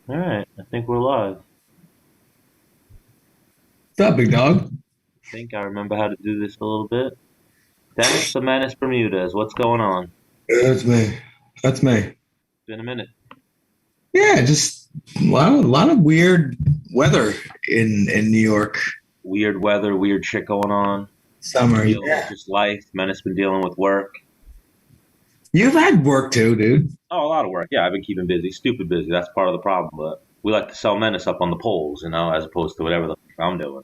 All right, I think we're live. What's up, big dog? I think I remember how to do this a little bit. Dennis the Menace Bermudez, what's going on? That's me. That's me. Been a minute. Yeah, just a lot of weird weather in New York. Weird weather, weird shit going on. Summer. Dealing with Yeah. just life. Menace been dealing with work. You've had work too, dude. Oh, a lot of work. Yeah, I've been keeping busy. Stupid busy. That's part of the problem. But we like to sell Menace up on the poles, as opposed to whatever the fuck I'm doing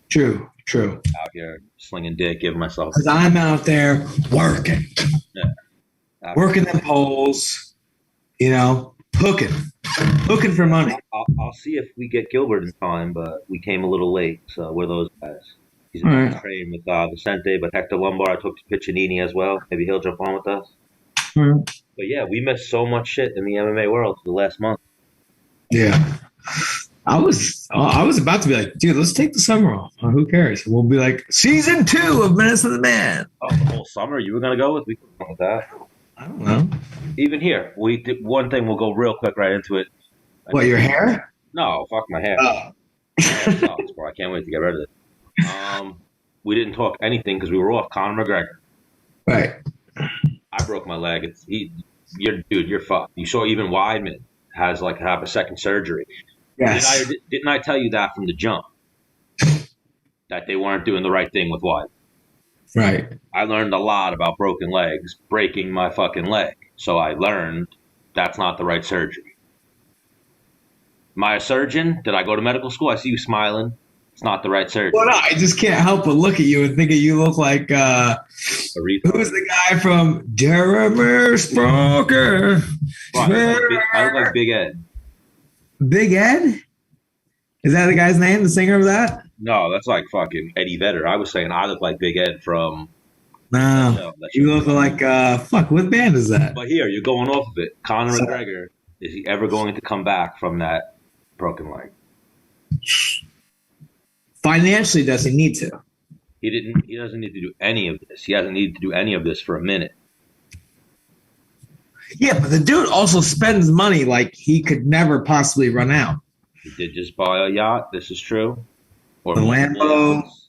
True, true. out here slinging dick, giving myself. Because I'm out there working, Yeah, working them poles, hooking for money. I'll see if we get Gilbert in time, but we came a little late, so we're those guys. He's All in right. train with Vicente, but Hector Lombard I took to Piccininni as well. Maybe he'll jump on with us. All right. But yeah, we missed so much shit in the MMA world for the last month. Yeah. I was about to be like, dude, let's take the summer off. Who cares? We'll be like season 2 of Menace of the Man. Oh, the whole summer you were gonna go with? We could go with that. I don't know. Even here, we did one thing. We'll go real quick right into it. What, your hair? No, fuck my hair. Oh. My hair sucks, bro. I can't wait to get rid of it. We didn't talk anything because we were off Conor McGregor. Right. I broke my leg. You're fucked. You saw even Weidman has have a second surgery. Yes. Didn't I tell you that from the jump that they weren't doing the right thing with Weidman? Right. I learned a lot about broken legs, breaking my fucking leg. So I learned that's not the right surgery. Am I a surgeon? Did I go to medical school? I see you smiling. It's not the right surgery. Well, no, I just can't help but look at you and think of you look like A retard. who's the guy from Jeremy Sproker? Well, I look like Big Ed. Big Ed? Is that the guy's name? The singer of that? No, that's like fucking Eddie Vedder. I was saying I look like Big Ed from No. that You show. look like fuck, what band is that? But here, you're going off of it. Conor So- McGregor, is he ever going to come back from that broken leg? Financially, does he need to? He doesn't need to do any of this. He hasn't needed to do any of this for a minute. Yeah, but the dude also spends money like he could never possibly run out. He did just buy a yacht. This is true. Or The multiple Lambo, yachts.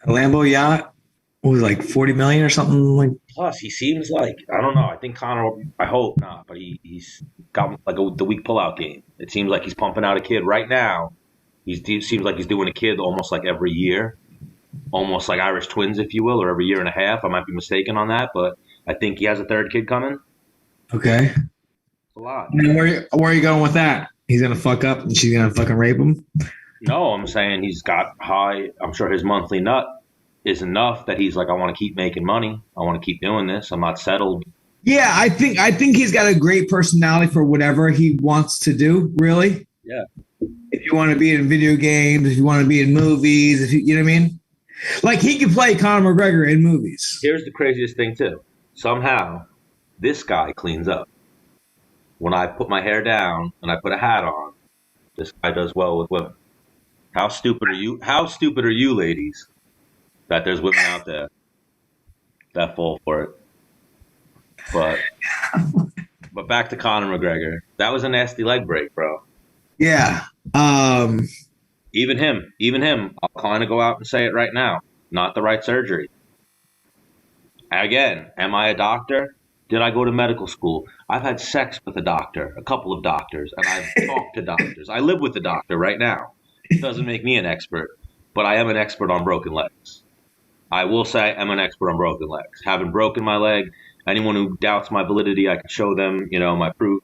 a Lambo yacht, what was it, like 40 million or something like. Plus, he seems like, I don't know. I think Conor, I hope not, but he's got the weak pullout game. It seems like he's pumping out a kid right now. He seems like he's doing a kid almost like every year, almost like Irish twins, if you will, or every year and a half. I might be mistaken on that, but I think he has a third kid coming. Okay. It's a lot. And where are you going with that? He's gonna fuck up and she's gonna fucking rape him. No, I'm saying he's got high. I'm sure his monthly nut is enough that he's like, I want to keep making money. I want to keep doing this. I'm not settled. Yeah, I think he's got a great personality for whatever he wants to do. Really, Yeah. if you want to be in video games, if you want to be in movies, if you know what I mean. Like he could play Conor McGregor in movies. Here's the craziest thing too. Somehow, this guy cleans up. When I put my hair down and I put a hat on, this guy does well with women. How stupid are you? How stupid are you, ladies, that there's women out there that fall for it? But back to Conor McGregor. That was a nasty leg break, bro. Yeah. Even him. I'll kind of go out and say it right now. Not the right surgery. Again, am I a doctor? Did I go to medical school? I've had sex with a doctor, a couple of doctors, and I've talked to doctors. I live with the doctor right now. It doesn't make me an expert, but I am an expert on broken legs. I will say I'm an expert on broken legs. Having broken my leg, anyone who doubts my validity, I can show them, my proof.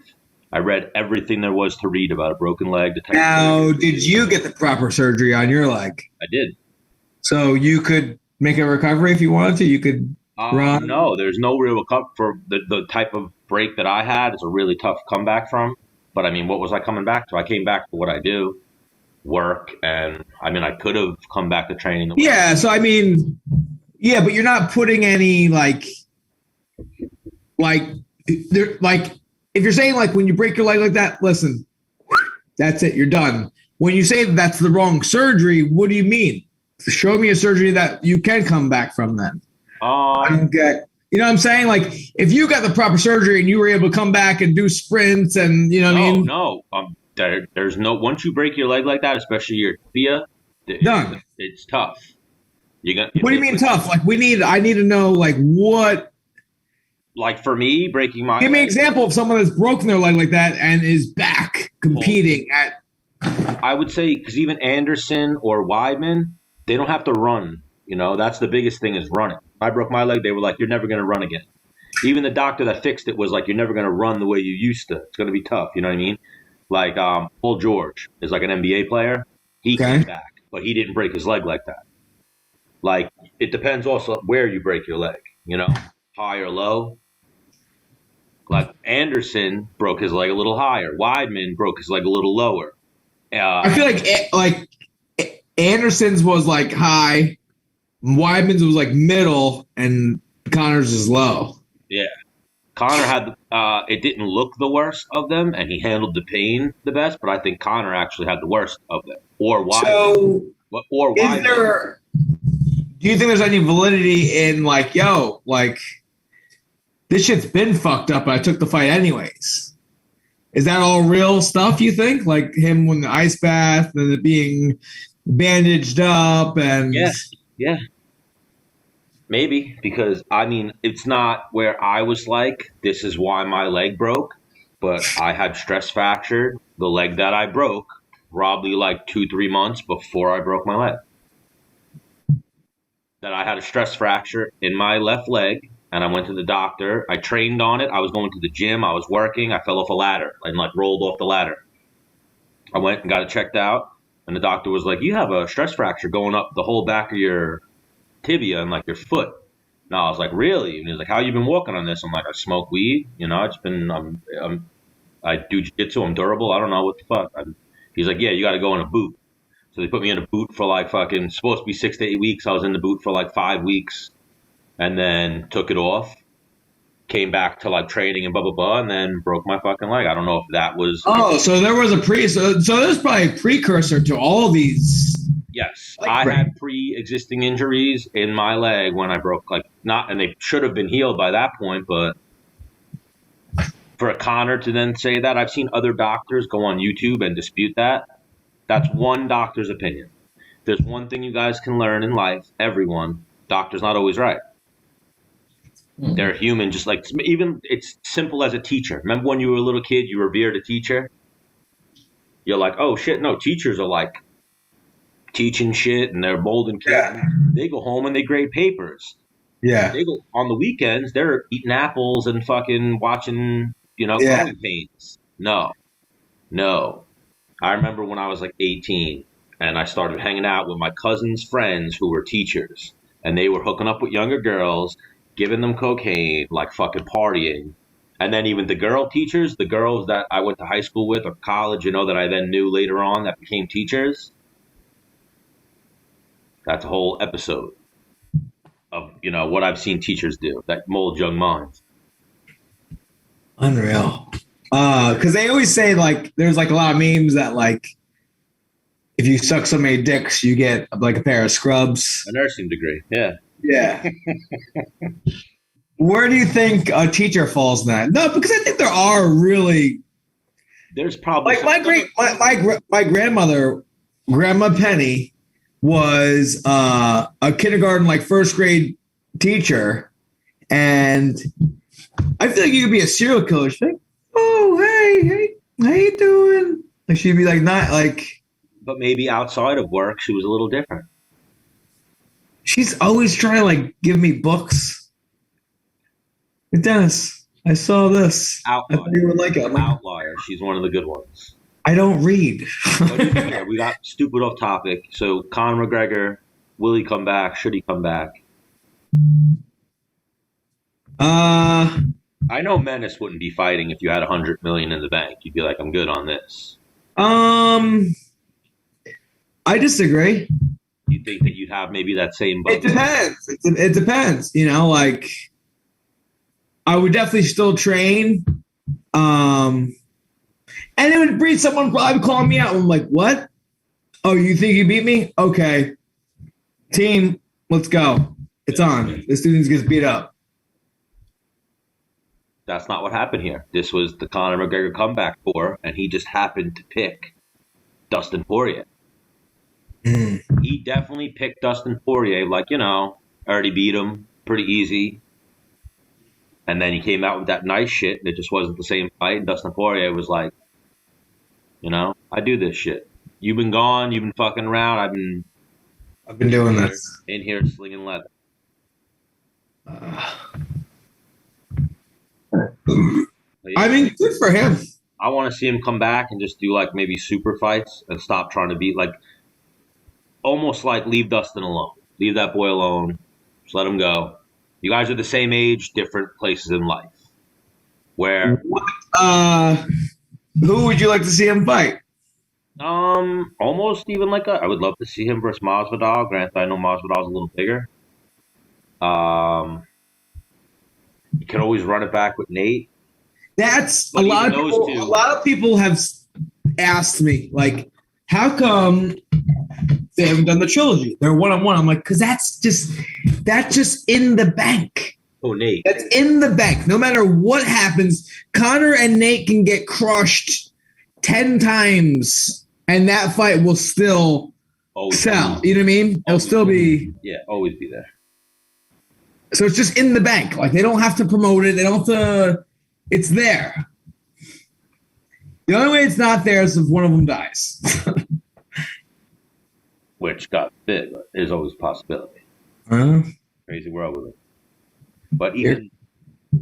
I read everything there was to read about a broken leg. Now, did you get the proper surgery on your leg? I did. So you could make a recovery if you wanted to. You could run. No, there's no real recovery for the type of break that I had. It's a really tough comeback from. But I mean, what was I coming back to? I came back to what I do, work, and I mean, I could have come back to training. Yeah. So I mean, yeah, but you're not putting any like there like if you're saying like when you break your leg like that, listen, that's it, you're done. When you say that's the wrong surgery, what do you mean? Show me a surgery that you can come back from then. I don't get, You know what I'm saying? Like, if you got the proper surgery and you were able to come back and do sprints and, you know what I mean? No. There's no, once you break your leg like that, especially your tibia, Done. It's tough. What do you mean tough? Like, I need to know, like, what. Like, for me, breaking my Give me an example of someone that's broken their leg like that and is back competing at. I would say, because even Anderson or Weidman, they don't have to run. You know, that's the biggest thing is running. I broke my leg. They were like, you're never going to run again. Even the doctor that fixed it was like, you're never going to run the way you used to. It's going to be tough. You know what I mean? Like Paul George is like an NBA player. He came back, but he didn't break his leg like that. Like, it depends also where you break your leg, you know, high or low. Like, Anderson broke his leg a little higher. Weidman broke his leg a little lower. I feel like Anderson's was like high, Weidman's was like middle, and Conor's is low. Yeah. Conor had it didn't look the worst of them, and he handled the pain the best. But I think Conor actually had the worst of them. Or Weidman. So, do you think there's any validity in like, yo, like this shit's been fucked up, but I took the fight anyways? Is that all real stuff, you think? Like him when the ice bath and it being bandaged up and yeah. Maybe, because I mean, it's not where I was like, this is why my leg broke, but I had stress fractured the leg that I broke probably like 2-3 months before I broke my leg. That I had a stress fracture in my left leg. And I went to the doctor. I trained on it. I was going to the gym. I was working. I fell off a ladder and like rolled off the ladder. I went and got it checked out. And the doctor was like, you have a stress fracture going up the whole back of your tibia and like your foot. And I was like, really? And he was like, how you been walking on this? I'm like, I smoke weed. You know, it's been, I do jiu-jitsu. I'm durable. I don't know what the fuck. He's like, yeah, you got to go in a boot. So they put me in a boot for like fucking, supposed to be 6 to 8 weeks. I was in the boot for like 5 weeks. And then took it off, came back to like training and blah, blah, blah, and then broke my fucking leg. I don't know if that was. Oh, so there was so there's probably a precursor to all these. Yes. I had pre-existing injuries in my leg when I broke, and they should have been healed by that point, but for a Conor to then say that, I've seen other doctors go on YouTube and dispute that. That's one doctor's opinion. There's one thing you guys can learn in life, everyone, doctor's not always right. They're human, just like even it's simple as a teacher. Remember when you were a little kid, you revered a teacher? You're like, oh shit, no, teachers are like teaching shit and they're molding kids. Yeah. They go home and they grade papers. Yeah. They go on the weekends, they're eating apples and fucking watching, growing pains. No. I remember when I was like 18 and I started hanging out with my cousin's friends who were teachers and they were hooking up with younger girls, giving them cocaine, like fucking partying. And then even the girl teachers, the girls that I went to high school with or college, that I then knew later on that became teachers. That's a whole episode of, what I've seen teachers do that mold young minds. Unreal. Because they always say, like, there's like a lot of memes that, like, if you suck so many dicks, you get like a pair of scrubs. A nursing degree, yeah. Yeah. Where do you think a teacher falls in that? No, because I think there are really. There's probably like my grandmother, Grandma Penne, was a kindergarten, like first grade teacher, and I feel like you could be a serial killer. She's like, oh hey, how you doing? Like she'd be like not like. But maybe outside of work, she was a little different. She's always trying to like give me books. Hey, Dennis, I saw this. Outlier. I thought you would like it. Outlier. She's one of the good ones. I don't read. We got stupid off topic. So Conor McGregor, will he come back? Should he come back? I know Menace wouldn't be fighting if you had $100 million in the bank. You'd be like, I'm good on this. I disagree. You think that you'd have maybe that same bubble? It depends. It depends. Like I would definitely still train. And it would breed someone probably calling me out. I'm like, what? Oh, you think you beat me? Okay. Team, let's go. It's on. This dude gets beat up. That's not what happened here. This was the Conor McGregor comeback tour, and he just happened to pick Dustin Poirier. He definitely picked Dustin Poirier, like, already beat him pretty easy. And then he came out with that nice shit, and it just wasn't the same fight. And Dustin Poirier was like, I do this shit. You've been gone, you've been fucking around, I've been doing this. In here slinging leather. I mean, good for him. I want to see him come back and just do like maybe super fights and stop trying to beat, like, almost like leave Dustin alone. Leave that boy alone. Just let him go. You guys are the same age, different places in life. Where who would you like to see him fight? Almost even like I would love to see him versus Masvidal. Granted, I know Masvidal's a little bigger. You can always run it back with Nate. That's a lot of people have asked me, like, how come they haven't done the trilogy? They're one-on-one. I'm like, because that's just in the bank. Oh, Nate. That's in the bank. No matter what happens, Conor and Nate can get crushed 10 times, and that fight will still sell. You know what I mean? It'll still be... Yeah, always be there. So it's just in the bank. Like, they don't have to promote it. They don't have to... It's there. The only way it's not there is if one of them dies. Which got bit, but there's always a possibility. Crazy world with it. But even,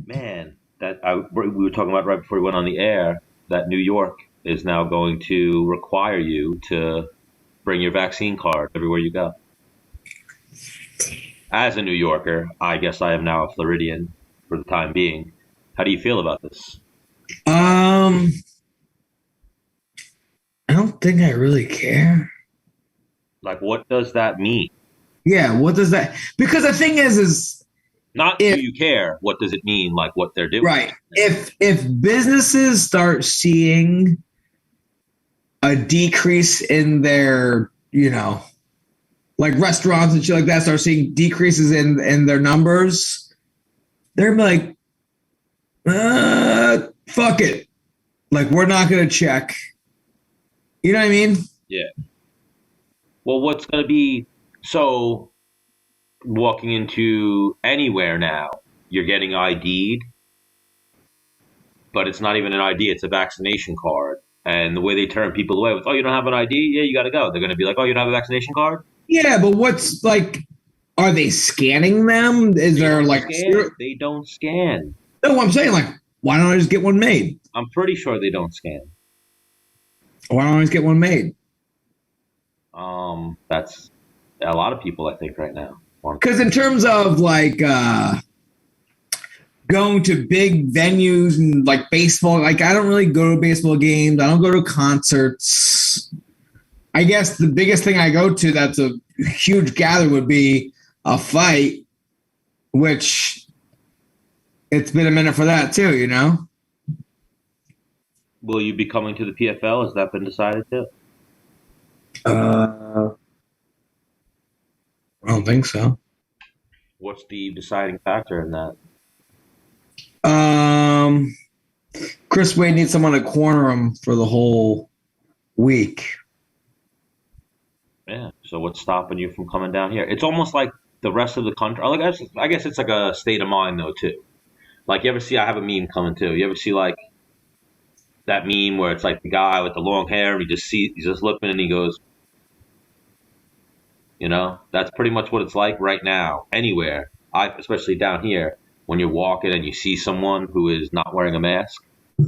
man, we were talking about right before we went on the air, that New York is now going to require you to bring your vaccine card everywhere you go. As a New Yorker, I guess I am now a Floridian for the time being. How do you feel about this? I don't think I really care. Like, what does that mean? Yeah, what does that... Because the thing is not do you care, what does it mean, like what they're doing? Right. If businesses start seeing a decrease in their, like restaurants and shit like that, start seeing decreases in their numbers, they're like, fuck it. Like, we're not going to check. You know what I mean? Yeah. Well, what's going to be... So, walking into anywhere now, you're getting ID'd, but it's not even an ID, it's a vaccination card. And the way they turn people away with, oh, you don't have an ID? Yeah, you got to go. They're going to be like, oh, you don't have a vaccination card? Yeah, but what's, like, are they scanning them? Is there, like... They don't scan. No, I'm saying, like, why don't I just get one made? I'm pretty sure they don't scan. Why don't I just get one made? That's a lot of people, I think, right now. Because in terms of, like, going to big venues and, like, baseball, like, I don't really go to baseball games. I don't go to concerts. I guess the biggest thing I go to that's a huge gather would be a fight, which it's been a minute for that, too, Will you be coming to the PFL? Has that been decided, too? I don't think so. What's the deciding factor in that? Chris Weidman needs someone to corner him for the whole week. Yeah. So what's stopping you from coming down here? It's almost like the rest of the country. I guess it's like a state of mind, though, too. Like, you ever see, I have a meme coming, too. You ever see, like, that meme where it's like the guy with the long hair, and he's just looking and he goes, that's pretty much what it's like right now. Anywhere, especially down here, when you're walking and you see someone who is not wearing a mask. So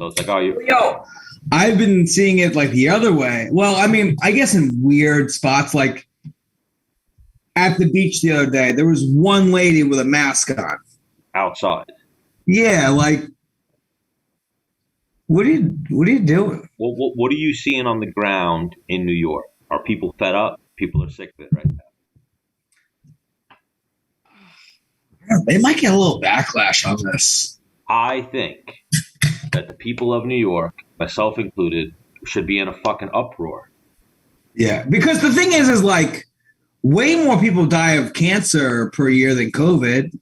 it's like, oh, I've been seeing it like the other way. Well, I mean, I guess in weird spots, like at the beach the other day, there was one lady with a mask on. Outside. Yeah, like, what are you doing? Well, what are you seeing on the ground in New York? Are people fed up? People are sick of it right now. They might get a little backlash on this. I think that the people of New York, myself included, should be in a fucking uproar. Yeah, because the thing is like, way more people die of cancer per year than COVID.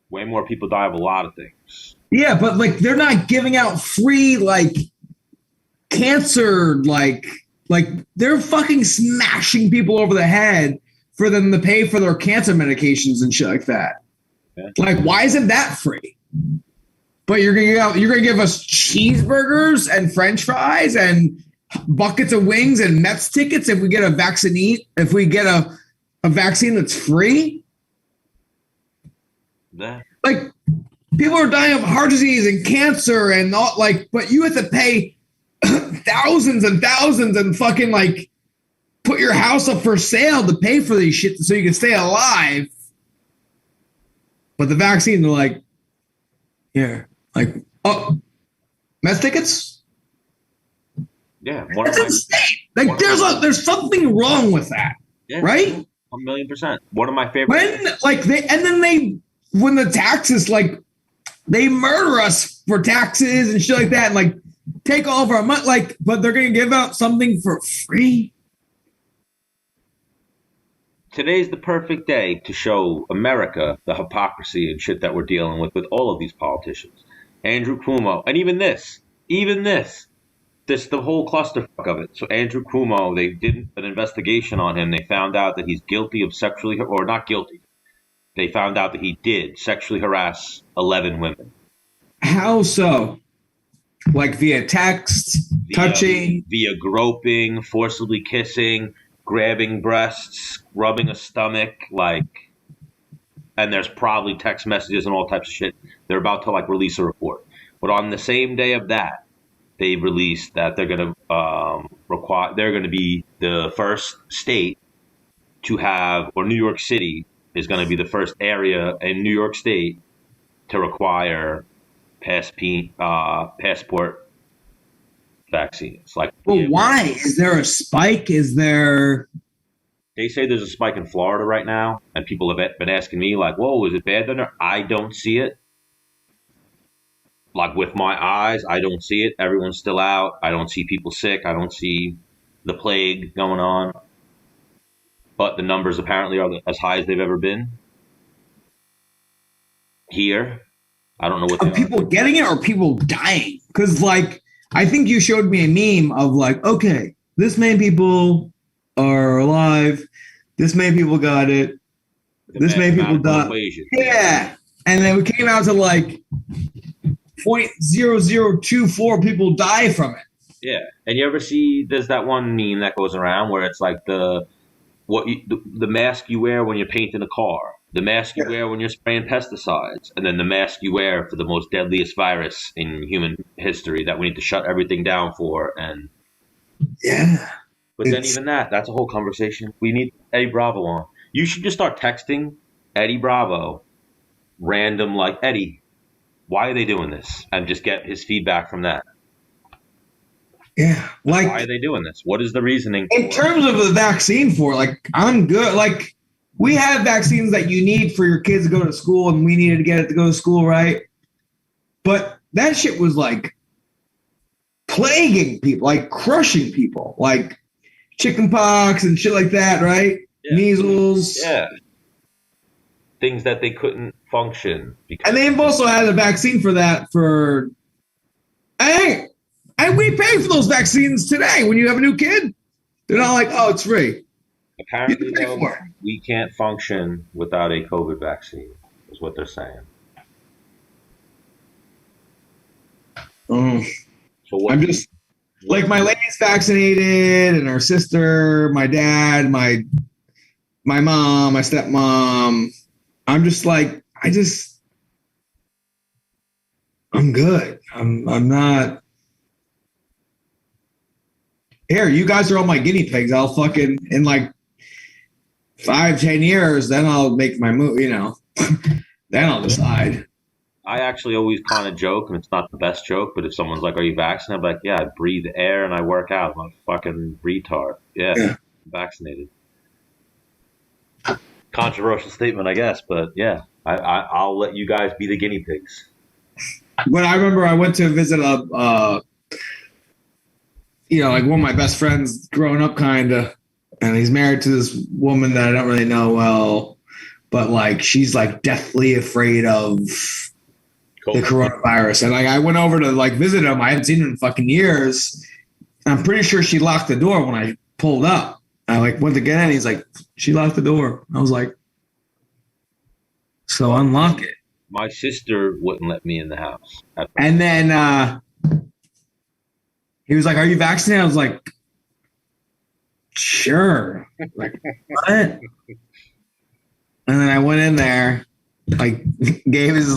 Way more people die of a lot of things. Yeah, but like they're not giving out free like cancer, like they're fucking smashing people over the head for them to pay for their cancer medications and shit like that. Yeah. Like, why isn't that free? But you're gonna give us cheeseburgers and French fries and buckets of wings and Mets tickets if we get a vaccine that's free? Yeah. Like, people are dying of heart disease and cancer and all, like, but you have to pay thousands and thousands and fucking like put your house up for sale to pay for these shit so you can stay alive. But the vaccine, they're like, here, like, oh, Mets tickets? Yeah, that's insane. Like, there's something wrong with that, right? 1,000,000%. One of my favorite. When the taxes, like, they murder us for taxes and shit like that, and like take all of our money, like, but they're gonna give out something for free. Today's the perfect day to show America the hypocrisy and shit that we're dealing with all of these politicians. Andrew Cuomo, and even this, the whole clusterfuck of it. So Andrew Cuomo, they did an investigation on him. They found out that he's guilty of or not guilty. They found out that he did sexually harass 11 women. How so? Like via text, touching? Via groping, forcibly kissing, grabbing breasts, rubbing a stomach, like, and there's probably text messages and all types of shit. They're about to like release a report. But on the same day of that, they released that they're going to be the first state to have, or New York City is going to be the first area in New York State to require passport vaccines. Like, well, why? Is there a spike? Is there? They say there's a spike in Florida right now, and people have been asking me, like, whoa, is it bad down there? I don't see it. Like, with my eyes, I don't see it. Everyone's still out. I don't see people sick. I don't see the plague going on. But the numbers apparently are as high as they've ever been. Here, I don't know what. Are people getting it or people dying? Because, like, I think you showed me a meme of, like, okay, this many people are alive. This many people got it. This many people died. Yeah. And then we came out to, like, 0.0024 people die from it. Yeah. And you ever see, there's that one meme that goes around where it's like the mask you wear when you're painting a car, the mask you wear when you're spraying pesticides, and then the mask you wear for the most deadliest virus in human history that we need to shut everything down for. And but then even that's a whole conversation. We need Eddie Bravo on. You should just start texting Eddie Bravo random, like, Eddie, why are they doing this? And just get his feedback from that. Yeah, like, why are they doing this? What is the reasoning? In terms of the vaccine like, I'm good. Like, we have vaccines that you need for your kids to go to school, and we needed to get it to go to school, right? But that shit was like plaguing people, like crushing people, like chickenpox and shit like that, right? Yeah. Measles. Yeah. Things that they couldn't function. And they've also had a vaccine for that for, and we pay for those vaccines today. When you have a new kid, they're not like, oh, it's free. Apparently, though, we can't function without a COVID vaccine, is what they're saying. So I'm just, like, my lady's vaccinated, and her sister, my dad, my mom, my stepmom. I'm just like, I'm good. I'm not. Here, you guys are all my guinea pigs. I'll fucking, in like 5-10 years, then I'll make my move, you know. Then I'll decide. I actually always kind of joke, and it's not the best joke, but if someone's like, are you vaccinated? I'm like, yeah, I breathe air and I work out. I'm a fucking retard. Yeah. I'm vaccinated. Controversial statement, I guess, but yeah, I'll let you guys be the guinea pigs. But I remember I went to visit like one of my best friends growing up, kind of, and he's married to this woman that I don't really know well. but like she's like deathly afraid of the coronavirus. And like I went over to like visit him. I hadn't seen him in fucking years. I'm pretty sure she locked the door when I pulled up. I like went to get in. He's like, she locked the door. I was like, so unlock it. My sister wouldn't let me in the house. And then he was like, are you vaccinated? I was like, sure. Like, what? And then I went in there, like gave her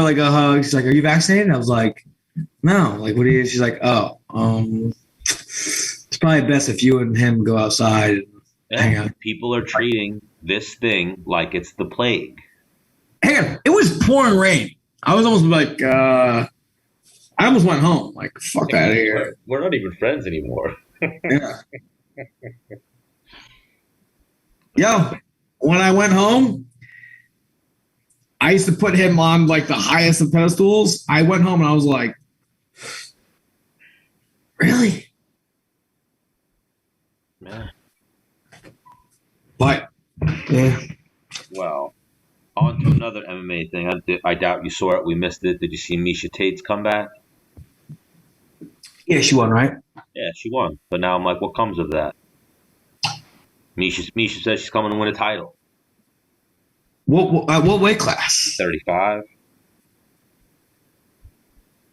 like a hug. She's like, are you vaccinated? I was like, no. Like, what are you? She's like, oh, it's probably best if you and him go outside and hang out. People are treating this thing like it's the plague. Hang on. It was pouring rain. I was almost like, I almost went home. Like, fuck out of here. We're not even friends anymore. Yeah. Yo, when I went home, I used to put him on like the highest of pedestals. I went home and I was like, really? Yeah. But, yeah. Well, on to another MMA thing. I doubt you saw it. We missed it. Did you see Meishia Tate's comeback? Yeah, she won, right? Yeah, she won. But now I'm like, what comes of that? Meishia says she's coming to win a title. What weight class? 35.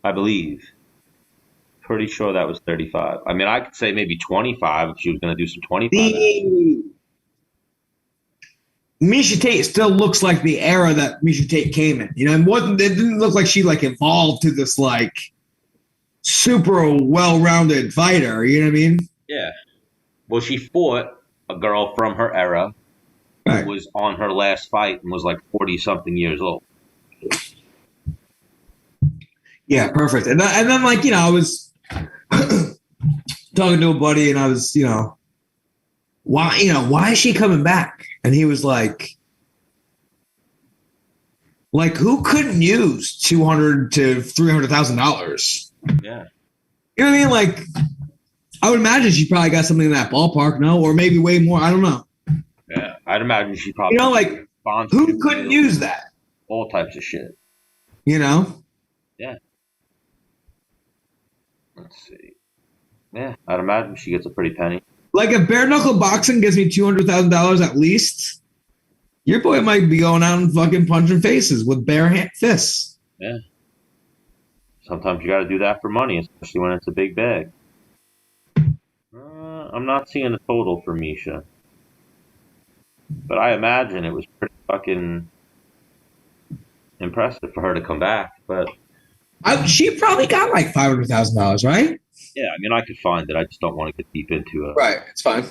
I believe. Pretty sure that was 35. I mean, I could say maybe 25 if she was going to do some 25. Meishia Tate still looks like the era that Meishia Tate came in. You know, it didn't look like she like evolved to this like super well-rounded fighter. You know what I mean? Yeah. Well, she fought a girl from her era who was on her last fight and was like 40-something years old. Yeah, perfect. And then like, you know, I was talking to a buddy and I was, you know, why is she coming back? And he was like, who couldn't use $200,000 to $300,000? Yeah. You know what I mean? Like, I would imagine she probably got something in that ballpark, no? Or maybe way more. I don't know. Yeah, I'd imagine she probably. You know, like, who couldn't use that? All types of shit. You know? Yeah. Let's see. Yeah, I'd imagine she gets a pretty penny. Like, if bare knuckle boxing gives me $200,000 at least, your boy might be going out and fucking punching faces with bare fists. Yeah. Sometimes you got to do that for money, especially when it's a big bag. I'm not seeing a total for Meishia. But I imagine it was pretty fucking impressive for her to come back. But she probably got like $500,000, right? Yeah, I mean, I could find it. I just don't want to get deep into it. Right, it's fine.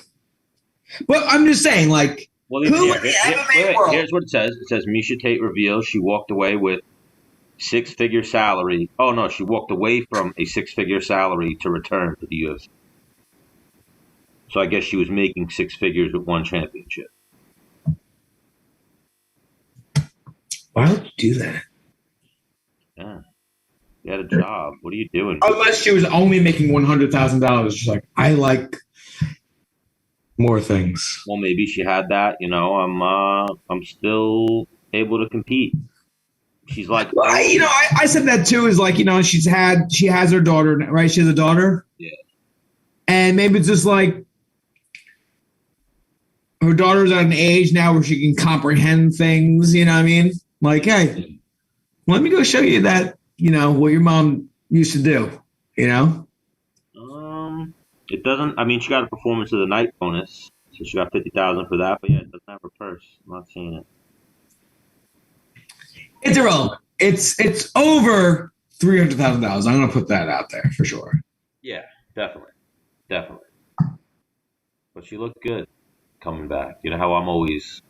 But I'm just saying, like, well, here's what it says. It says Meishia Tate reveals she walked away with six-figure salary. Oh, no, she walked away from a six-figure salary to return to the UFC. So I guess she was making six figures with one championship. Why would you do that? Yeah. You had a job. What are you doing? Unless she was only making $100,000. She's like, I like more things. Well, maybe she had that. You know, I'm still able to compete. She's like, well, I said that too. Is like, you know, she has her daughter, right? She has a daughter. Yeah. And maybe it's just like her daughter's at an age now where she can comprehend things. You know what I mean? Like, hey, let me go show you that. You know what your mom used to do. You know. It doesn't. I mean, she got a performance of the night bonus, so she got $50,000 for that. But yeah, it doesn't have her purse. I'm not seeing it. It's irrelevant. It's over $300,000. I'm gonna put that out there for sure. Yeah, definitely. But she looked good coming back. You know how I'm always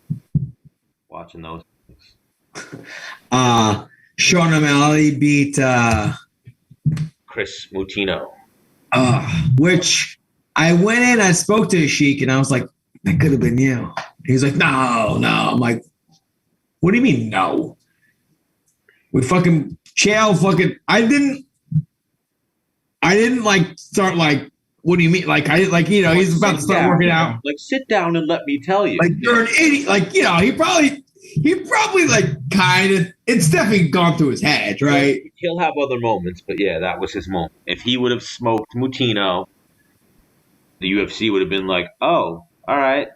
watching those things. Sean O'Malley beat Kris Moutinho. Which I went in, I spoke to Sheik, and I was like, that could have been you. He's like, no. I'm like, what do you mean no? We fucking Chael fucking I didn't like start like What do you mean? He's about to start working out. Like, sit down and let me tell you. Like, you're an idiot. Like, he probably like kind of. It's definitely gone through his head, right? He'll have other moments, but yeah, that was his moment. If he would have smoked Moutinho, the UFC would have been like, "Oh, all right,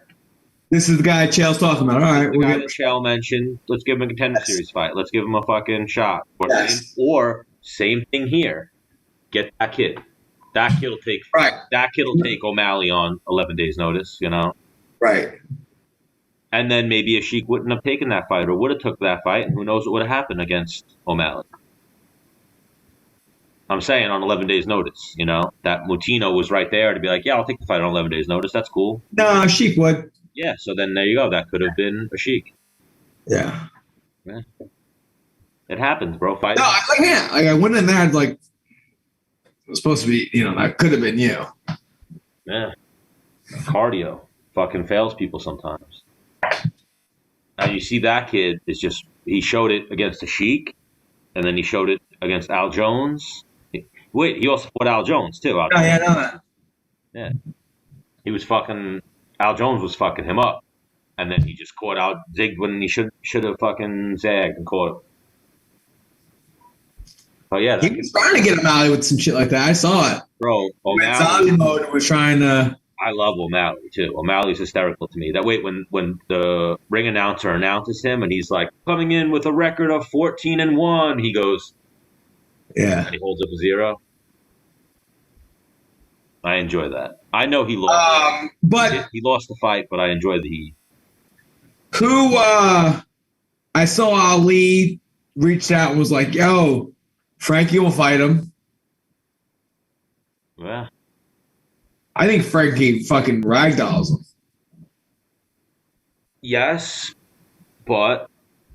this is the guy Chael's talking about. All right, the guy that Chael mentioned. Let's give him a contender series fight. Let's give him a fucking shot." Or same thing here. Get that kid. That kid'll take O'Malley on 11 days notice, Right. And then maybe a Sheik wouldn't have taken that fight or would have took that fight, and who knows what would have happened against O'Malley. I'm saying on 11 days notice, that Moutinho was right there to be like, yeah, I'll take the fight on 11 days notice. That's cool. No, Sheik would. Yeah, so then there you go. That could have been a Sheik. Yeah. It happens, bro. Fight. No, I went in there like, it was supposed to be, that could have been you. Yeah. Cardio fucking fails people sometimes. Now you see that kid is just, he showed it against a Sheik, and then he showed it against Al Jones. Wait, he also fought Al Jones too. I know that. Yeah. He was Al Jones was fucking him up. And then he just zigged when he should have fucking zagged and caught. Oh yeah, he was trying to get O'Malley with some shit like that. I saw it, bro. O'Malley mode was trying to. I love O'Malley too. O'Malley's hysterical to me. That when the ring announcer announces him and he's like coming in with a record of 14-1, he goes, yeah, and he holds up a 0. I enjoy that. I know he lost, but he lost the fight, but I enjoy the heat. Who I saw Ali reached out and was like, "Yo, Frankie will fight him." Yeah. I think Frankie fucking ragdolls him. Yes, but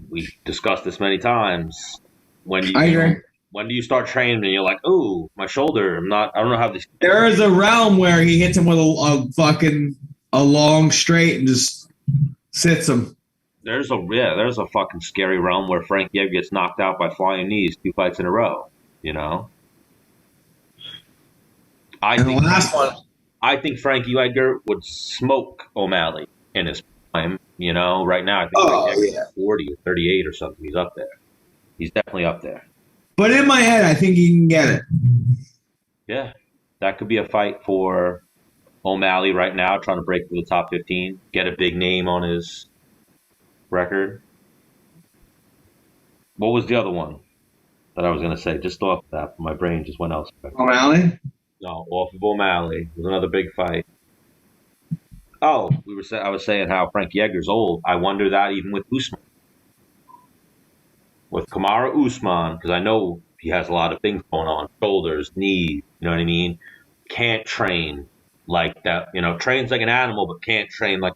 we discussed this many times. When do you start training and you're like, "Ooh, my shoulder, I don't know how this." There is a realm where he hits him with a long straight and just sits him. There's a fucking scary realm where Frankie Edgar gets knocked out by flying knees 2 fights in a row. I think Frankie Edgar would smoke O'Malley in his prime. Right now I think he's 40 or 38 or something. He's up there. He's definitely up there. But in my head, I think he can get it. Yeah, that could be a fight for O'Malley right now, trying to break through the top 15, get a big name on his record. What was the other one that I was going to say? Just off that, my brain just went elsewhere. O'Malley? No, off of O'Malley. It was another big fight. Oh, I was saying how Frankie Edgar's old. I wonder that even with Usman. With Kamaru Usman, because I know he has a lot of things going on. Shoulders, knees, you know what I mean? Can't train like that. Trains like an animal, but can't train like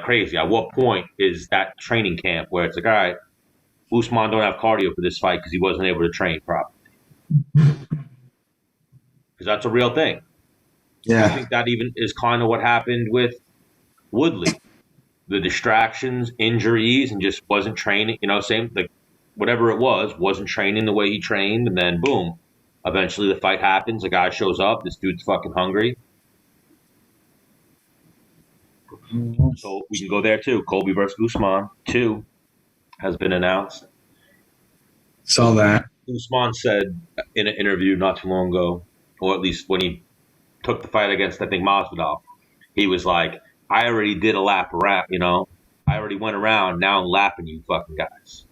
crazy. At what point is that training camp where it's like, all right, Usman don't have cardio for this fight because he wasn't able to train properly? Because that's a real thing. Yeah. I think that even is kind of what happened with Woodley. The distractions, injuries, and just wasn't training, whatever it wasn't training the way he trained, and then boom, eventually the fight happens, a guy shows up, this dude's fucking hungry. So we can go there too. Colby versus Usman 2 has been announced. Saw that. Usman said in an interview not too long ago, or at least when he took the fight against, I think, Masvidal, he was like, I already did a lap around, I already went around, now I'm lapping you fucking guys.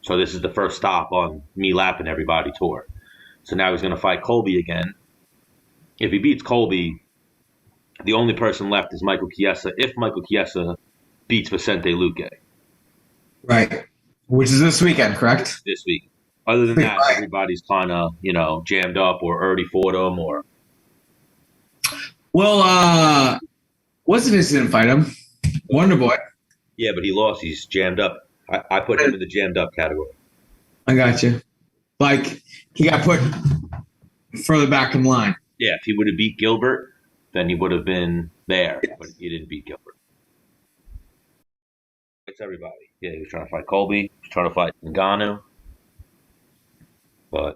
So this is the first stop on me lapping everybody tour. So now he's going to fight Colby again. If he beats Colby, the only person left is Michael Chiesa, if Michael Chiesa beats Vicente Luque. Right. Which is this weekend, correct? This week. Other than that, everybody's kind of, jammed up or already fought him or... Well, What's-his didn't fight him? Wonder Boy. Yeah, but he lost. He's jammed up. I put him in the jammed up category. I got you. Like, he got put further back in line. Yeah, if he would have beat Gilbert, then he would have been there. Yes. But he didn't beat Gilbert. It's everybody. Yeah, he was trying to fight Colby. He was trying to fight Ngannou. But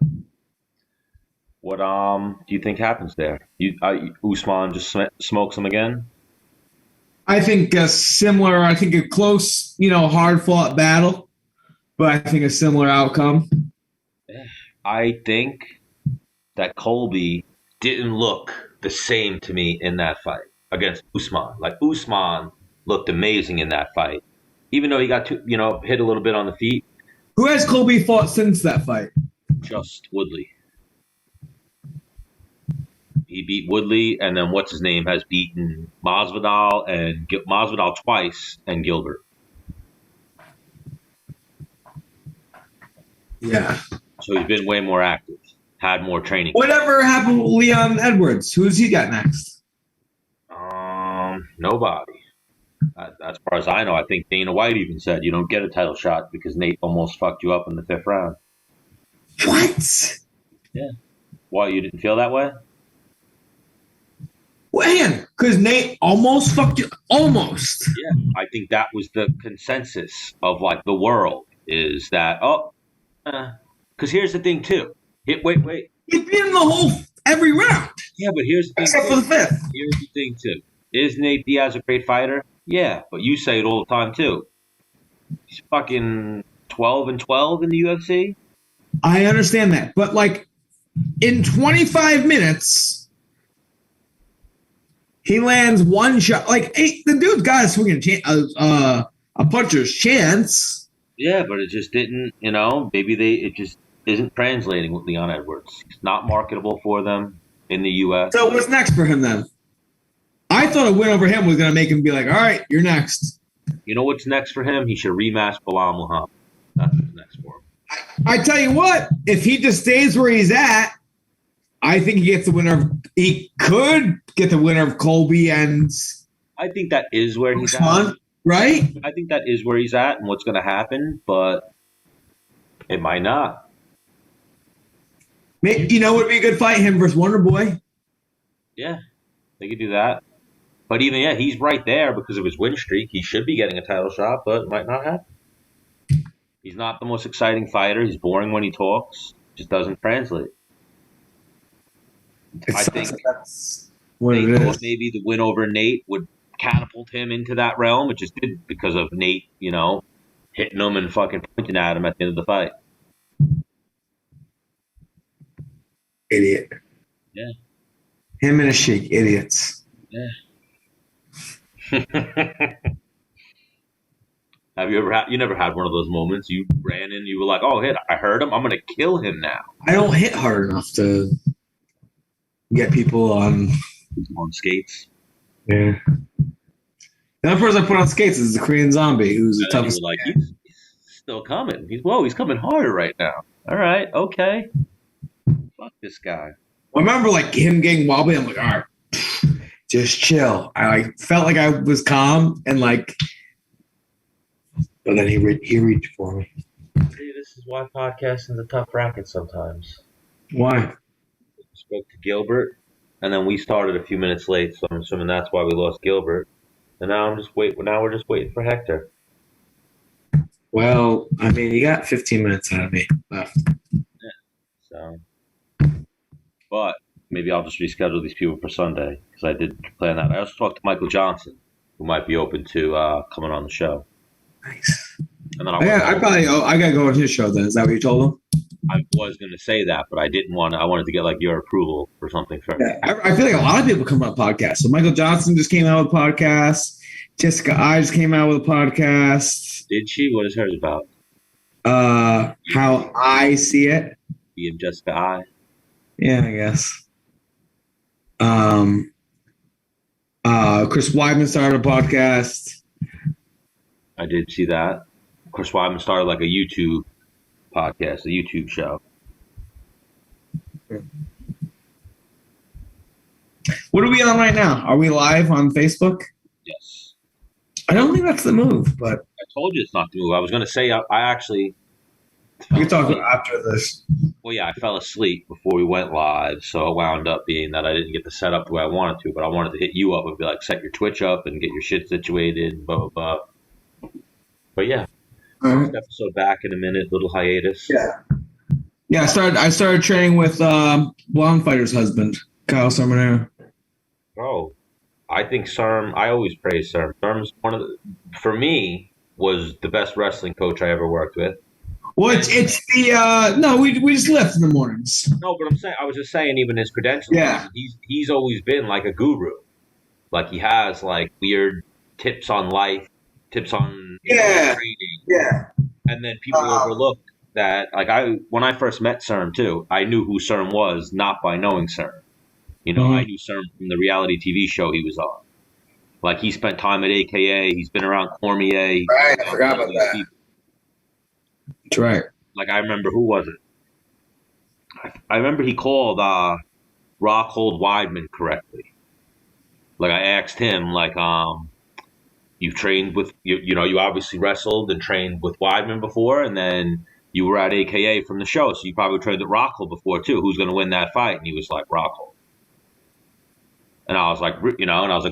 What do you think happens there? Usman just smokes him again? I think a close, hard fought battle, but I think a similar outcome. I think that Colby didn't look the same to me in that fight against Usman. Like, Usman looked amazing in that fight, even though he got hit a little bit on the feet. Who has Colby fought since that fight? Just Woodley. He beat Woodley, and then what's his name has beaten Masvidal and Masvidal twice, and Gilbert. Yeah. So he's been way more active, had more training. Whatever happened with Leon Edwards? Who's he got next? Nobody. As far as I know, I think Dana White even said you don't get a title shot because Nate almost fucked you up in the 5th round. What? Yeah. Why, you didn't feel that way? Man, because Nate almost fucked you. Almost. Yeah, I think that was the consensus of like the world is that, because here's the thing too. Wait. He's been in every round. Yeah, but here's the thing. Except for the 5th. Here's the thing too. Is Nate Diaz a great fighter? Yeah, but you say it all the time too. He's fucking 12-12 in the UFC. I understand that, but like in 25 minutes. He lands one shot. Like, hey, the dude's got a swinging a puncher's chance. Yeah, but it just didn't, maybe it just isn't translating with Leon Edwards. It's not marketable for them in the U.S. So what's next for him then? I thought a win over him was going to make him be like, all right, you're next. You know what's next for him? He should rematch Bilal Muhammad. That's what's next for him. I tell you what, if he just stays where he's at, I think he could get the winner of Colby and I think that is where he's Usman, at. Right? I think that is where he's at and what's going to happen, but it might not. You know what would be a good fight? Him versus Wonder Boy. Yeah, they could do that. But even, he's right there because of his win streak. He should be getting a title shot, but it might not happen. He's not the most exciting fighter. He's boring when he talks. Just doesn't translate. I think that's what it is. Maybe the win over Nate would catapult him into that realm. It just did because of Nate, hitting him and fucking pointing at him at the end of the fight. Idiot. Yeah. Him and a Sheik, idiots. Yeah. Have you ever you never had one of those moments? You ran in, you were like, "Oh, I heard him. I'm going to kill him now." I don't hit hard enough to get people on skates. Yeah. The other person I put on skates is the Korean Zombie, who's the toughest. Like, he's still coming. He's coming harder right now. All right, okay. Fuck this guy. I remember like him getting wobbly. I'm like, all right, just chill. I felt like I was calm and like, but then he reached for me. See, this is why podcasting is a tough racket sometimes. Why? Spoke to Gilbert, and then we started a few minutes late, so I'm assuming that's why we lost Gilbert. And now we're just waiting for Hector. Well, I mean, you got 15 minutes out of me left. Yeah. So, but maybe I'll just reschedule these people for Sunday because I did plan that. I also talked to Michael Johnson, who might be open to coming on the show. Nice. And then I gotta go on his show then. Is that what you told him? I was going to say that, but I didn't want to. I wanted to get like your approval for something first. Yeah, I feel like a lot of people come on podcasts. So Michael Johnson just came out with a podcast. Jessica I just came out with a podcast. Did she? What is hers about? How I see it. Being Jessica I. Yeah, I guess. Chris Weidman started a podcast. I did see that. Chris Weidman started like a YouTube podcast, a YouTube show. What are we on right now? Are we live on Facebook? Yes. I don't think that's the move, but I told you it's not the move. I was going to say I actually. We can talk after this. Well, yeah, I fell asleep before we went live, so it wound up being that I didn't get the setup the way I wanted to, but I wanted to hit you up and be like, set your Twitch up and get your shit situated, blah, blah, blah. But yeah, next episode back in a minute, little hiatus. Yeah. Yeah, I started training with Blonde Fighter's husband, Kyle Cerminara. Oh, I think Serm. I always praise Serm. Serm's for me, was the best wrestling coach I ever worked with. Well, it's the no, we just lift in the mornings. No, but I was just saying, even his credentials. Yeah, he's always been like a guru. Like he has like weird tips on life, tips on training. Yeah, and then people overlook that. Like when I first met Serm too, I knew who Serm was not by knowing Serm. I knew Serm from the reality TV show he was on. Like he spent time at AKA. He's been around Cormier. Right, I forgot about that. People. That's right. Like I remember, who was it? I remember he called Rockhold Weidman correctly. Like I asked him, like, you've trained with you obviously wrestled and trained with Weidman before, and then you were at AKA from the show, so you probably trained at Rockhold before too. Who's going to win that fight? And he was like, Rockhold. And I was like,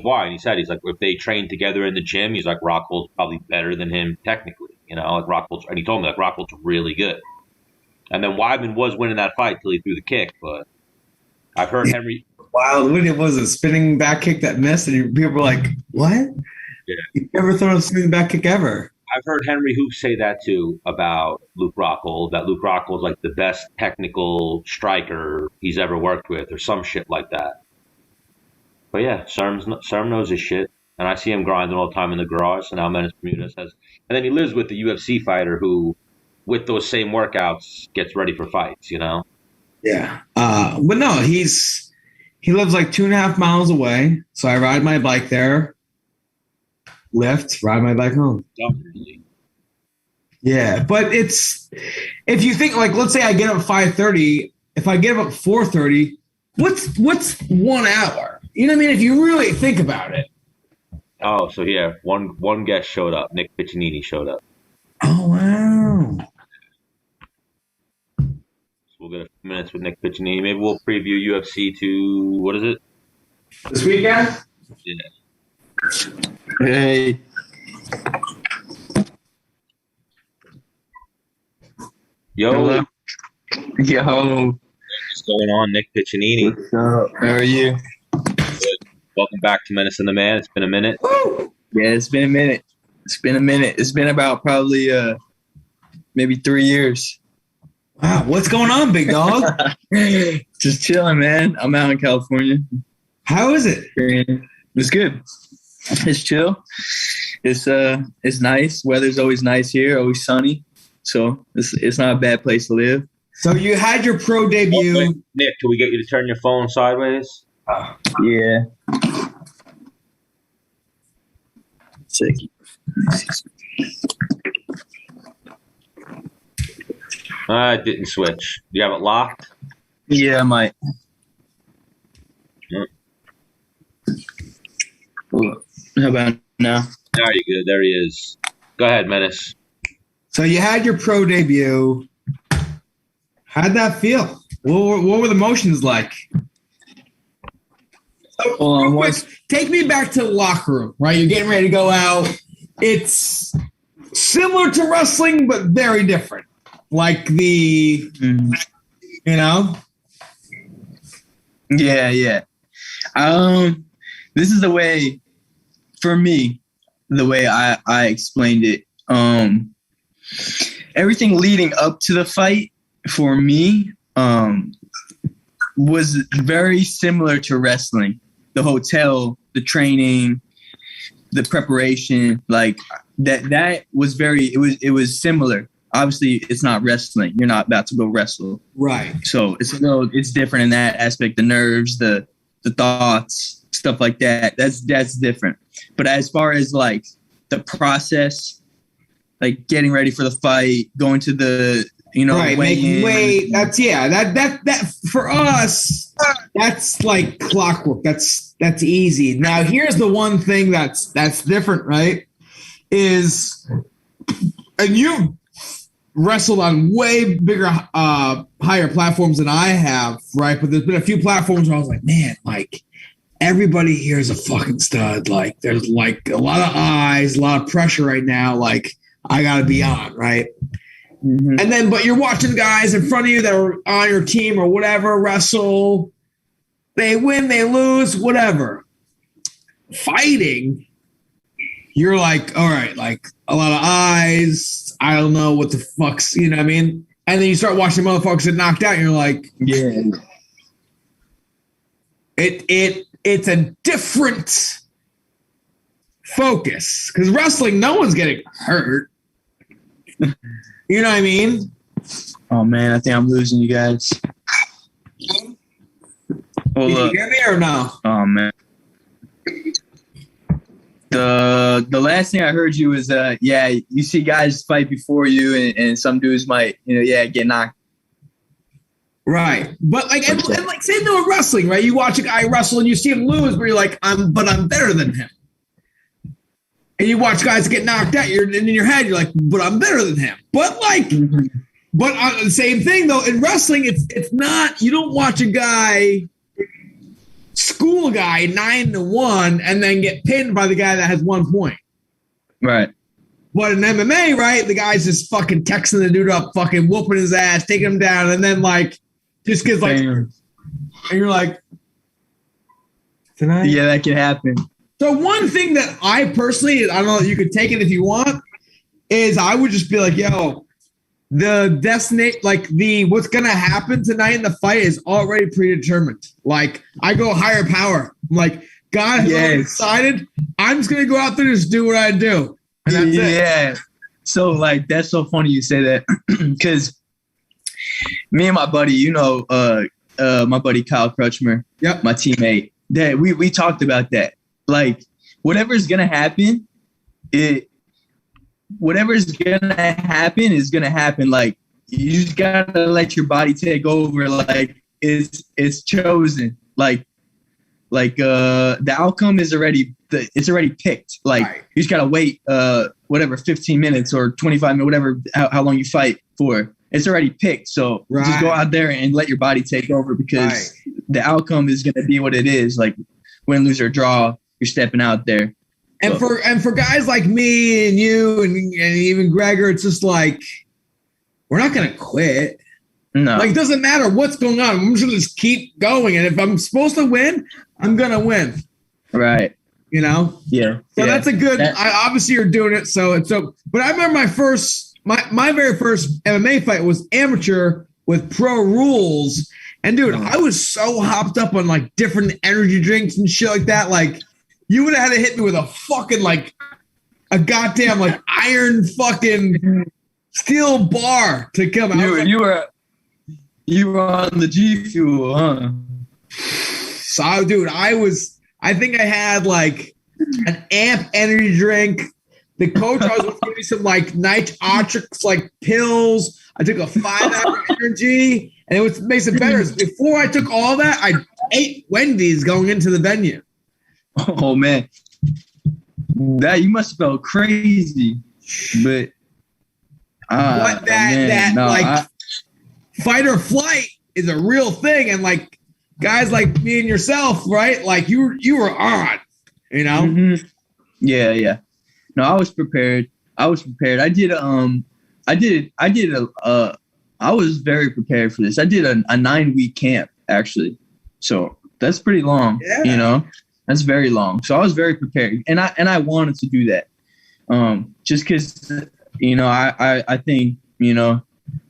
why? And he's like, if they train together in the gym, he's like, Rockhold's probably better than him technically. Like Rockhold's, and he told me like Rockhold's really good. And then Weidman was winning that fight till he threw the kick. But I've heard Henry. Wow, when it was a spinning back kick that missed, and people were like, "What? Yeah, you never thrown a spinning back kick ever." I've heard Henry Hoops say that too about Luke Rockhold. That Luke Rockhold's like the best technical striker he's ever worked with, or some shit like that. But yeah, Serm knows his shit. And I see him grinding all the time in the garage. And now Menace Bermudez has. And then he lives with the UFC fighter who, with those same workouts, gets ready for fights, Yeah. But no, he lives like 2.5 miles away. So I ride my bike there, lift, ride my bike home. Definitely. Yeah. But if you think, like, let's say I get up at 5:30. If I get up at 4:30, what's 1 hour? You know what I mean? If you really think about it. Oh, so yeah, one guest showed up. Nick Piccininni showed up. Oh, wow. So we'll get a few minutes with Nick Piccininni. Maybe we'll preview UFC to, what is it? This weekend? Yeah. Hey. Yo. Hello. Yo. What's going on, Nick Piccininni? What's up? How are you? Welcome back to Menace and the Man. It's been a minute. Woo! Yeah, it's been a minute. It's been about probably maybe 3 years. Wow, what's going on, big dog? Just chilling, man. I'm out in California. How is it? It's good. It's chill. It's nice. Weather's always nice here, always sunny. So it's not a bad place to live. So you had your pro debut. Okay. Nick, can we get you to turn your phone sideways? Yeah. Sick. It didn't switch. Do you have it locked? Yeah, I might. How about now? Now you're good. There he is. Go ahead, Menace. So you had your pro debut. How'd that feel? What were the emotions like? So, take me back to the locker room, right? You're getting ready to go out. It's similar to wrestling, but very different. Like Yeah. This is the way, for me, the way I explained it. Everything leading up to the fight for me was very similar to wrestling. The hotel, the training, the preparation, like that was it was similar. Obviously, it's not wrestling. You're not about to go wrestle. Right. So it's different in that aspect. The nerves, the thoughts, stuff like that. That's different. But as far as like the process, like getting ready for the fight, going to the right, making weight. That's that for us. That's like clockwork. That's easy. Now here's the one thing that's different, right? And you wrestled on way bigger, higher platforms than I have, right? But there's been a few platforms where I was like, man, like everybody here is a fucking stud. Like there's like a lot of eyes, a lot of pressure right now. Like I gotta be on, right? And then, but you're watching guys in front of you that are on your team or whatever wrestle. They win, they lose, whatever. Fighting, you're like, all right, like a lot of eyes. I don't know what the fuck's, you know what I mean? And then you start watching motherfuckers get knocked out, and you're like, Yeah. It's a different focus because wrestling, no one's getting hurt. You know what I mean? Oh man, I think I'm losing you guys. Did you hear me or no? Oh man. The last thing I heard you was you see guys fight before you and some dudes might get knocked. Right. But like and like same thing with wrestling, right? You watch a guy wrestle and you see him lose, but you're like, I'm better than him. And you watch guys get knocked out, and in your head, you're like, but I'm better than him. But like, but the same thing though, in wrestling, it's not, you don't watch a guy school a guy 9-1 and then get pinned by the guy that has 1 point. Right. But in MMA, right, the guy's just fucking texting the dude up, fucking whooping his ass, taking him down, and then like just gets like, and you're like, tonight? Yeah, that can happen. So one thing that I personally, I don't know, you could take it if you want, is I would just be like, yo, the destination, like what's gonna happen tonight in the fight is already predetermined. Like I go higher power. I'm like, God has already decided. I'm just gonna go out there and just do what I do. And that's it. So like that's so funny you say that because me and my buddy, my buddy Kyle Crutchmer, my teammate, that we talked about that. Like whatever's gonna happen, is gonna happen. Like you just gotta let your body take over. Like it's chosen. Like the outcome is already picked. Like you just gotta wait 15 minutes or 25 minutes, whatever how long you fight for. It's already picked. So just go out there and let your body take over because the outcome is gonna be what it is. Like win, lose, or draw, you're stepping out there. And for guys like me and you and even Gregor, it's just like we're not gonna quit. No. Like it doesn't matter what's going on. I'm just gonna just keep going. And if I'm supposed to win, I'm gonna win. Right. You know? Yeah. So that's a good obviously you're doing it. But I remember my very first MMA fight was amateur with pro rules. And dude, I was so hopped up on like different energy drinks and shit like that. Like you would have had to hit me with a fucking like a goddamn like iron fucking steel bar to come out. You were on the G Fuel, huh? So dude, I think I had like an amp energy drink. The coach was giving me some like nitrox like pills. I took a 5-hour energy, and what makes it better is before I took all that, I ate Wendy's going into the venue. Oh man, that you must have felt crazy, but fight or flight is a real thing, and like guys like me and yourself, right? Like you were on, you know. Mm-hmm. Yeah. No, I was prepared. I was very prepared for this. I did a 9-week camp actually, so that's pretty long. Yeah. That's very long. So I was very prepared, and I wanted to do that, just because I think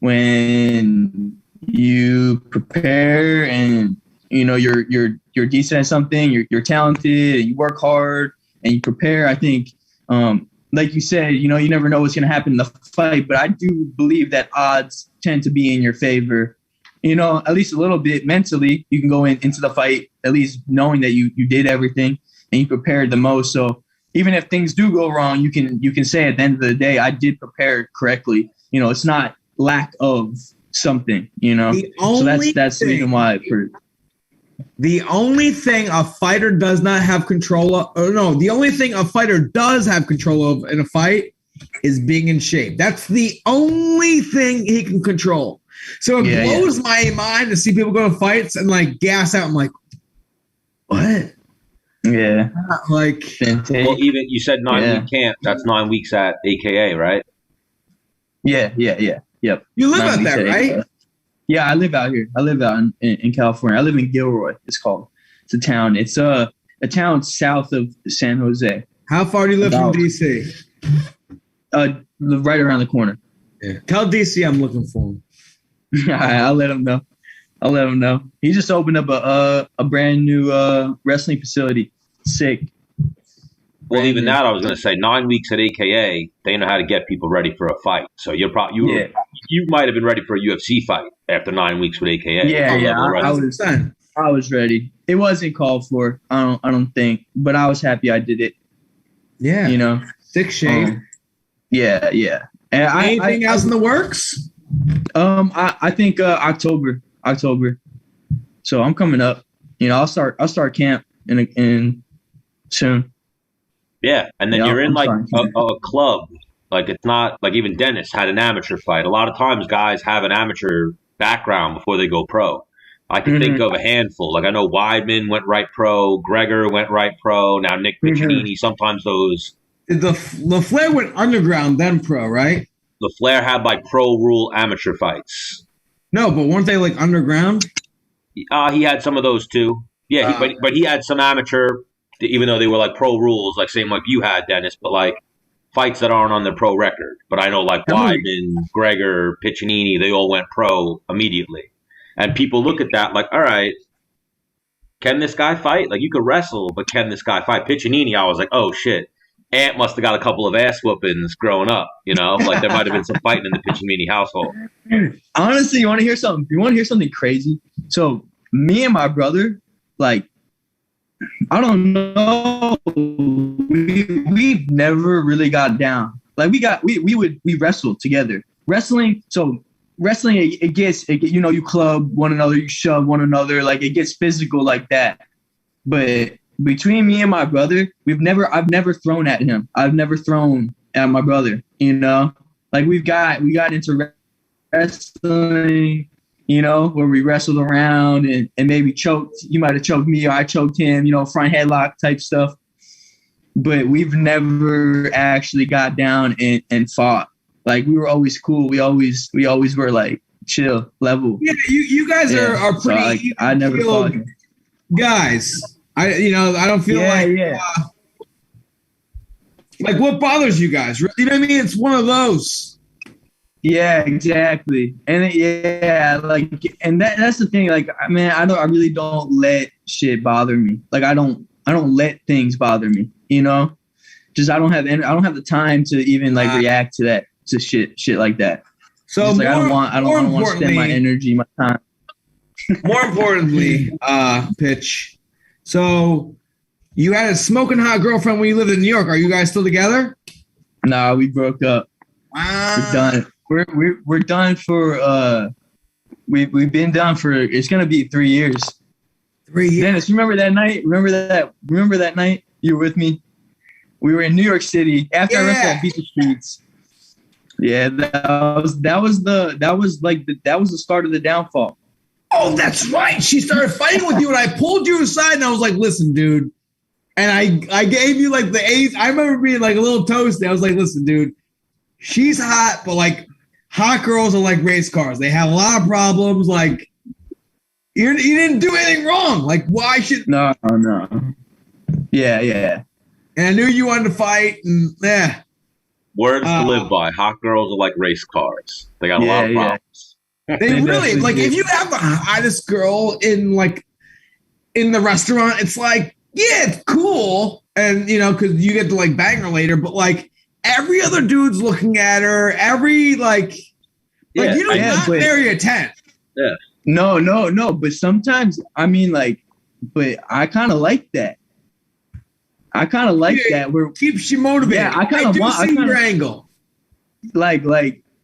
when you prepare and you're decent at something, you're talented, and you work hard and you prepare. I think, like you said, you never know what's going to happen in the fight, but I do believe that odds tend to be in your favor. At least a little bit mentally, you can go into the fight at least knowing that you did everything and you prepared the most. So even if things do go wrong, you can say at the end of the day, I did prepare correctly. It's not lack of something. So that's the reason why. The only thing a fighter does not have control of, the only thing a fighter does have control of in a fight is being in shape. That's the only thing he can control. So it blows my mind to see people go to fights and like gas out. I'm like, what? Yeah. Like, well, even you said 9-week camp. That's 9 weeks at AKA, right? Yeah. Yep. You live out there, right? Yeah, I live out here. I live out in California. I live in Gilroy. It's called. It's a town. It's a town south of San Jose. How far do you live from DC? Right around the corner. Yeah. Tell DC I'm looking for him. I'll let him know. He just opened up a brand new wrestling facility. Sick. Well, even that, I was going to say, 9 weeks at AKA, they know how to get people ready for a fight. So you might have been ready for a UFC fight after 9 weeks with AKA. Yeah. I was ready. It wasn't called for. I don't think, but I was happy I did it. Yeah, you know, sick shade. Yeah. And anything else in the works? I think October. So I'm coming up. You know, I'll start camp in soon. Yeah, and then you're in like a club. Like it's not like even Dennis had an amateur fight. A lot of times guys have an amateur background before they go pro. I can think of a handful. Like I know Weidman went right pro, Gregor went right pro, now Nick Piccininni. Sometimes those the Flair went underground then pro, right? The Flair had like pro rule amateur fights. No, but weren't they like underground? He had some of those too. Yeah, but he had some amateur, even though they were like pro rules, like same like you had, Dennis, but like fights that aren't on the pro record. But I know like Weidman, Gregor, Piccininni, they all went pro immediately. And people look at that like, all right, can this guy fight? Like you could wrestle, but can this guy fight? Piccininni, I was like, oh shit. Ant must have got a couple of ass whoopings growing up, you know? Like there might have been some fighting in the Piccininni household. Honestly, you want to hear something? You want to hear something crazy? So me and my brother, like, I don't know. We've never really got down. Like we wrestled together. Wrestling, it gets you know, you club one another, you shove one another, like it gets physical like that. But between me and my brother, I've never thrown at him. I've never thrown at my brother, you know? Like we got into wrestling, you know, where we wrestled around and maybe choked. You might have choked me or I choked him, you know, front headlock type stuff. But we've never actually got down and fought. Like we were always cool. We always were like chill level. Yeah, you guys are pretty. So I never fought guys. I don't feel like what bothers you guys. You know what I mean? It's one of those. Yeah, exactly. And and that's the thing. Like, man, I really don't let shit bother me. Like, I don't let things bother me. You know, just I don't have the time to even like react to that, to shit like that. So like, I don't want to spend my energy, my time. More importantly, Pitch. So you had a smoking hot girlfriend when you lived in New York. Are you guys still together? Nah, we broke up. Wow. We're done. We're done for we've been done for, it's gonna be 3 years. 3 years. Dennis, remember that night? Remember that night? You were with me. We were in New York City after I wrestled at Beat the Streets. Yeah, that was the start of the downfall. Oh, that's right. She started fighting with you, and I pulled you aside, and I was like, "Listen, dude." And I gave you like the A's. I remember being like a little toasty. I was like, "Listen, dude, she's hot, but like hot girls are like race cars. They have a lot of problems. Like you didn't do anything wrong. Like why should?" No. Yeah. And I knew you wanted to fight, and yeah. Words to live by. Hot girls are like race cars. They got a lot of problems. They really like if you have the hottest girl in the restaurant, it's like, yeah, it's cool. And you know, because you get to like bang her later, but like every other dude's looking at her, you do not marry a 10. Yeah. No. But sometimes I mean but I kinda like that. That where keeps you motivated. Yeah, I see your angle. Like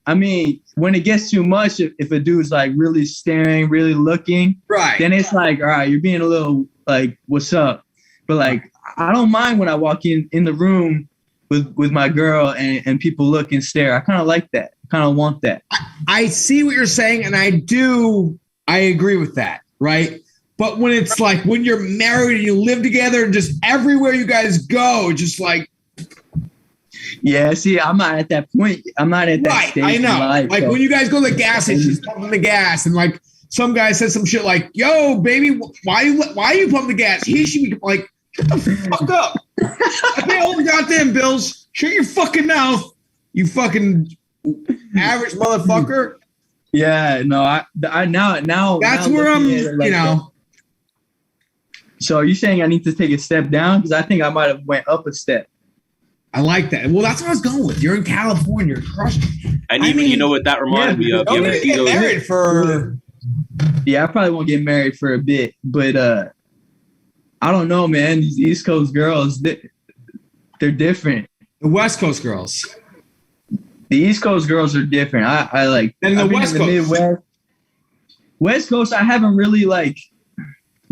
I mean, when it gets too much, if a dude's like really staring, really looking, right, then it's like, all right, you're being a little like, what's up? But like, I don't mind when I walk in the room with my girl and people look and stare. I kind of like that. I kind of want that. I see what you're saying, and I agree with that, right? But when it's like when you're married and you live together and just everywhere you guys go, just like Yeah, see, I'm not at that point. I'm not at that Right, stage I in know. life. Like so- when you guys go to the gas station, she's pumping the gas, and like some guy says some shit like, "Yo, baby, why are you pumping the gas?" He should be like, "Shut the fuck up! I pay all the goddamn bills. Shut your fucking mouth, you fucking average motherfucker." Yeah, no, I now That's now where I'm, looking at it like that. So are you saying I need to take a step down? Because I think I might have went up a step. I like that. Well, that's what I was going with. You're in California, you're crushing. And I even, mean, you know what that reminded me of? Don't You ever even see get those- married for. Yeah, I probably won't get married for a bit, but I don't know, man. These East Coast girls, they're different. The West Coast girls. The East Coast girls are different. I like. And the I've been West in the Coast. Midwest. West Coast, I haven't really like.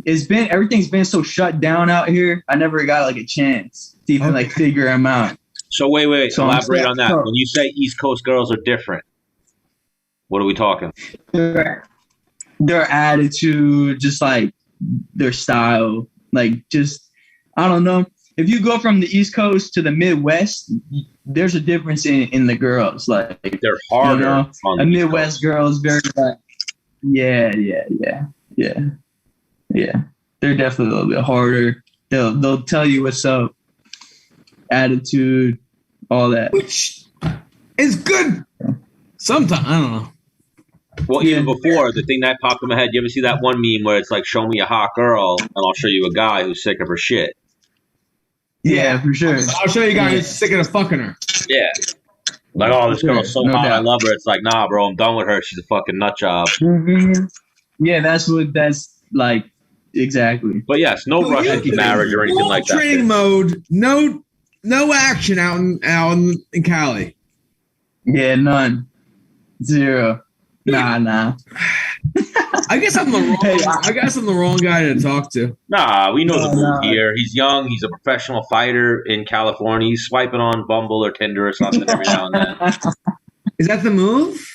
Everything's been so shut down out here. I never got like a chance to even like figure them out. So wait, So I'm elaborate on that. so- When you say East Coast girls are different, what are we talking? Their attitude, just like their style, like just I don't know. If you go from the East Coast to the Midwest, there's a difference in the girls. Like They're harder. you know, on a the East Midwest girl is very like, yeah. They're definitely a little bit harder. They'll tell you what's up, attitude, all that. Which is good. Sometimes I don't know. Well, even before, the thing that popped in my head, you ever see that one meme where it's like, show me a hot girl, and I'll show you a guy who's sick of her shit? Yeah, for sure. I'll show you guys who's sick of fucking her. Yeah. Like, oh, this girl's so No hot, I doubt. love her. It's like, nah, bro, I'm done with her. She's a fucking nut job. Yeah, that's like exactly. But yes, no rush into marriage or anything Full like that. training mode. No action out in Cali. Yeah, none. Zero. Nah. I guess I'm the wrong guy to talk to. Nah, we know the move No. here. He's young. He's a professional fighter in California. He's swiping on Bumble or Tinder or something every now and then. Is that the move?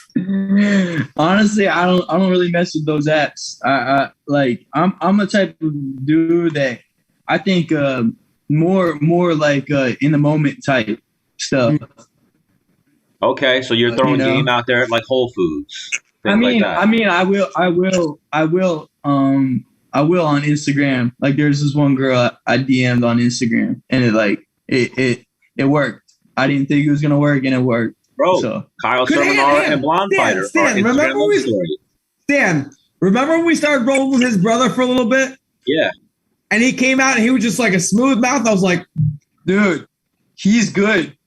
Honestly, I don't really mess with those apps. I'm a type of dude that I think more like in the moment type stuff. Okay, so you're throwing You know. game out there at like Whole Foods. I mean, I will on Instagram. Like, there's this one girl I DM'd on Instagram, and it worked. I didn't think it was gonna work, and it worked. Bro, So Kyle Good Cerminara hand. and Blonde Dan, Fighter. Dan, are Instagram remember love we- story. Dan, remember when we started rolling with his brother for a little bit? Yeah. And he came out and he was just like a smooth mouth. I was like, dude, he's good.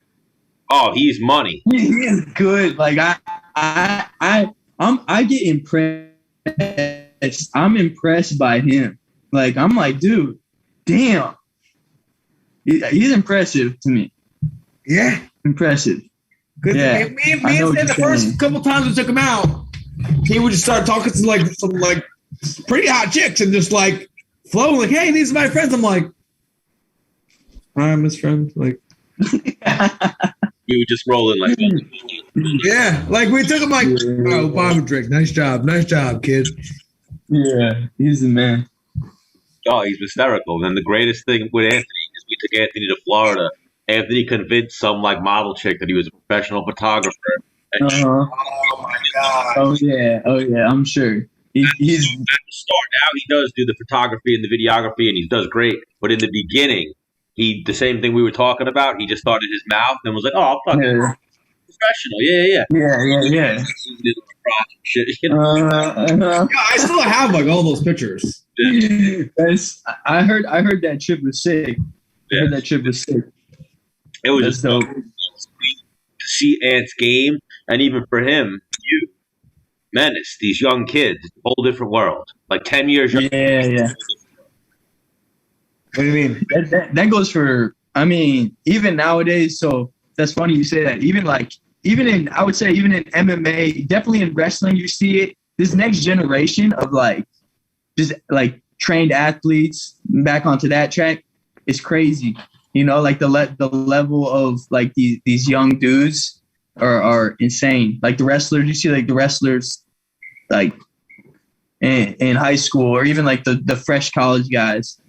Oh, he's money. He is good. Like I get impressed. I'm impressed by him. Like, I'm like, dude, damn. He's impressive to me. yeah. Impressive. Good. Yeah, Me and I know Stan, what the you're first saying. couple times we took him out, he would just start talking to like some like pretty hot chicks and just like flowing like, hey, these are my friends. I'm like, I'm his friend. Like, We were just rolling like yeah. Like we took him like, oh, buy him a drink. Nice job, kid. Yeah, he's the man. oh, he's hysterical. And the greatest thing with Anthony is we took Anthony to Florida. Anthony convinced some like model chick that he was a professional photographer. And she, Uh-huh. Oh my god. Oh yeah. I'm sure. He's at the start, now he does do the photography and the videography, and he does great. But in the beginning, the same thing we were talking about. He just started his mouth and was like, "Oh, I'm fucking yeah. professional, yeah." Yeah. Shit, you know? Uh-huh. Yeah, I still have like all those pictures. I heard that trip was sick. I heard that trip was sick. It was That's just dope dope. to see Ant's game, and even for him, you, Menace, these young kids, it's a whole different world. Like 10 years younger. Yeah. What do you mean? That goes for, I mean, even nowadays. So that's funny you say that. Even in MMA, definitely in wrestling, you see it. This next generation of just trained athletes back onto that track is crazy. You know, like the level of like these young dudes are insane. Like the wrestlers, you see like the wrestlers like in high school, or even like the fresh college guys.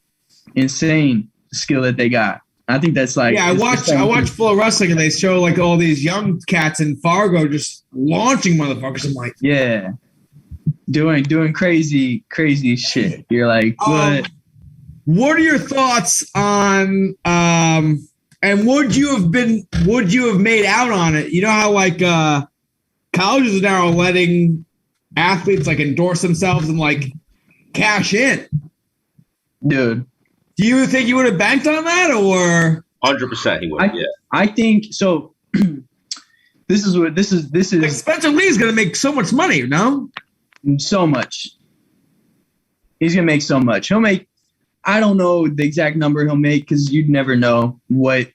Insane skill that they got. I think that's like I watch Flow Wrestling and they show like all these young cats in Fargo just launching motherfuckers. I'm like, yeah, doing crazy shit. You're like, what? What are your thoughts on and would you have made out on it? You know how like colleges are now letting athletes like endorse themselves and like cash in. Dude, do you think you would have banked on that or 100% he would? I think so. This is like Spencer Lee's gonna make so much money, no? So much. He's gonna make so much. He'll make, I don't know the exact number he'll make because you'd never know what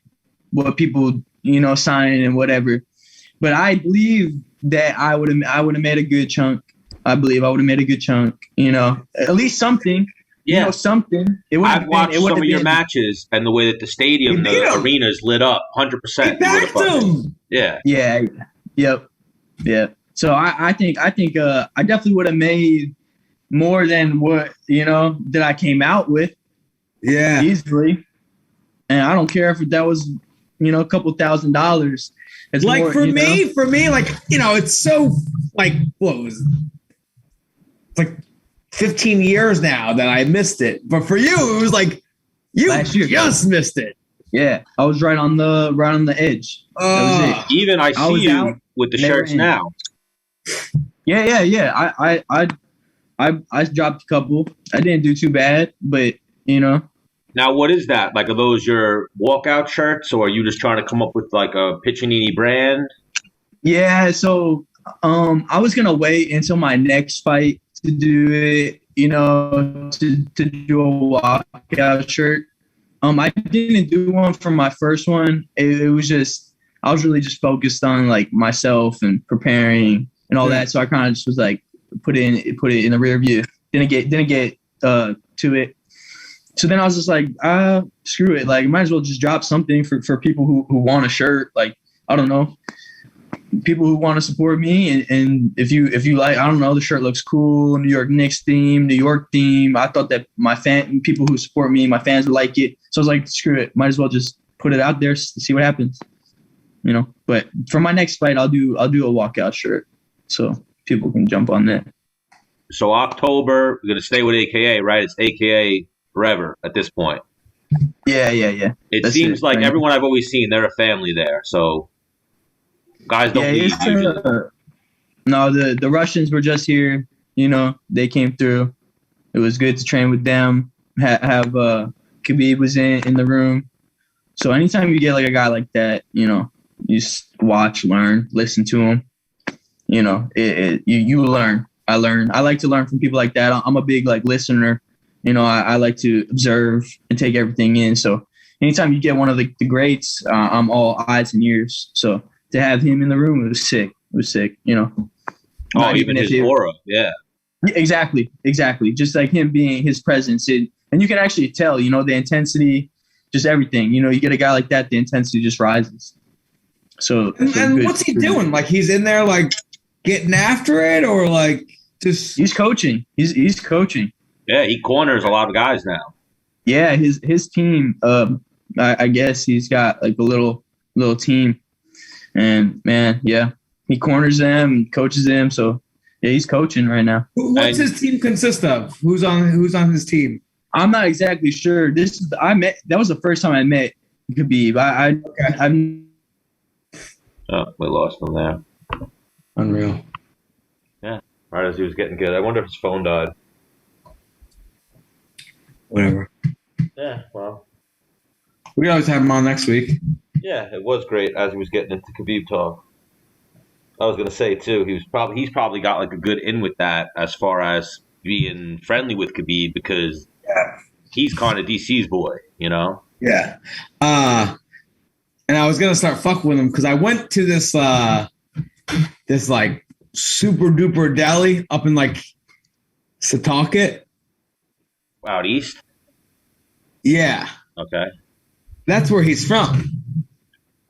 people, sign and whatever. But I believe that I would have made a good chunk. I believe I would have made a good chunk. At least something. Yeah, something. I've watched some of your matches and the way that the stadium, the arena is lit up. 100%. He backed him. Yeah. Yeah. Yep. Yeah. So I think I definitely would have made more than what that I came out with. Yeah. Easily. And I don't care if that was a couple $1,000s. It's like more, for me, like it's so like what was it? It's like 15 years now that I missed it. But for you, it was like you just missed it. Yeah, I was right on the edge. That was it. Even I see you with the shirts now. Yeah. I dropped a couple. I didn't do too bad, but Now, what is that? Like, are those your walkout shirts, or are you just trying to come up with like a Piccininni brand? Yeah. So, I was gonna wait until my next fight to do it. To do a walkout shirt. I didn't do one for my first one. It was just I was really just focused on like myself and preparing and all that. So I kind of just was like put it in the rear view. Didn't get to it. So then I was just like, screw it. Like, might as well just drop something for people who want a shirt. Like, I don't know, people who want to support me. And if you like, I don't know, the shirt looks cool. New York Knicks theme, New York theme. I thought that people who support me, my fans would like it. So I was like, screw it. Might as well just put it out there, see what happens. But for my next fight, I'll do a walkout shirt so people can jump on that. So October, we're going to stay with AKA, right? It's AKA forever at this point. Yeah. It seems like everyone I've always seen, they're a family there. So guys don't leave usually. No, the Russians were just here. They came through. It was good to train with them. Have Khabib was in the room. So anytime you get like a guy like that, you just watch, learn, listen to him. You learn. I learn. I like to learn from people like that. I'm a big like listener. I like to observe and take everything in. So anytime you get one of the greats, I'm all eyes and ears. So to have him in the room, it was sick. Even his aura. Yeah. Exactly. Just like him being his presence. And you can actually tell, the intensity, just everything. You get a guy like that, the intensity just rises. So and what's he doing? Like he's in there like getting after it or like just he's coaching. He's coaching. Yeah, he corners a lot of guys now. Yeah, his team, I guess he's got like a little team. And man, yeah. He corners them and coaches them. So yeah, he's coaching right now. What's his team consist of? Who's on his team? I'm not exactly sure. That was the first time I met Khabib. We lost him there. Unreal. Yeah, right as he was getting good. I wonder if his phone died. Whatever. Yeah, well. We always have him on next week. Yeah, it was great as he was getting into Khabib talk. I was going to say, too, he's probably got like a good in with that as far as being friendly with Khabib because he's kind of DC's boy, Yeah. And I was going to start fucking with him because I went to this like super duper deli up in like Setauket. Out east? Yeah. Okay. That's where he's from.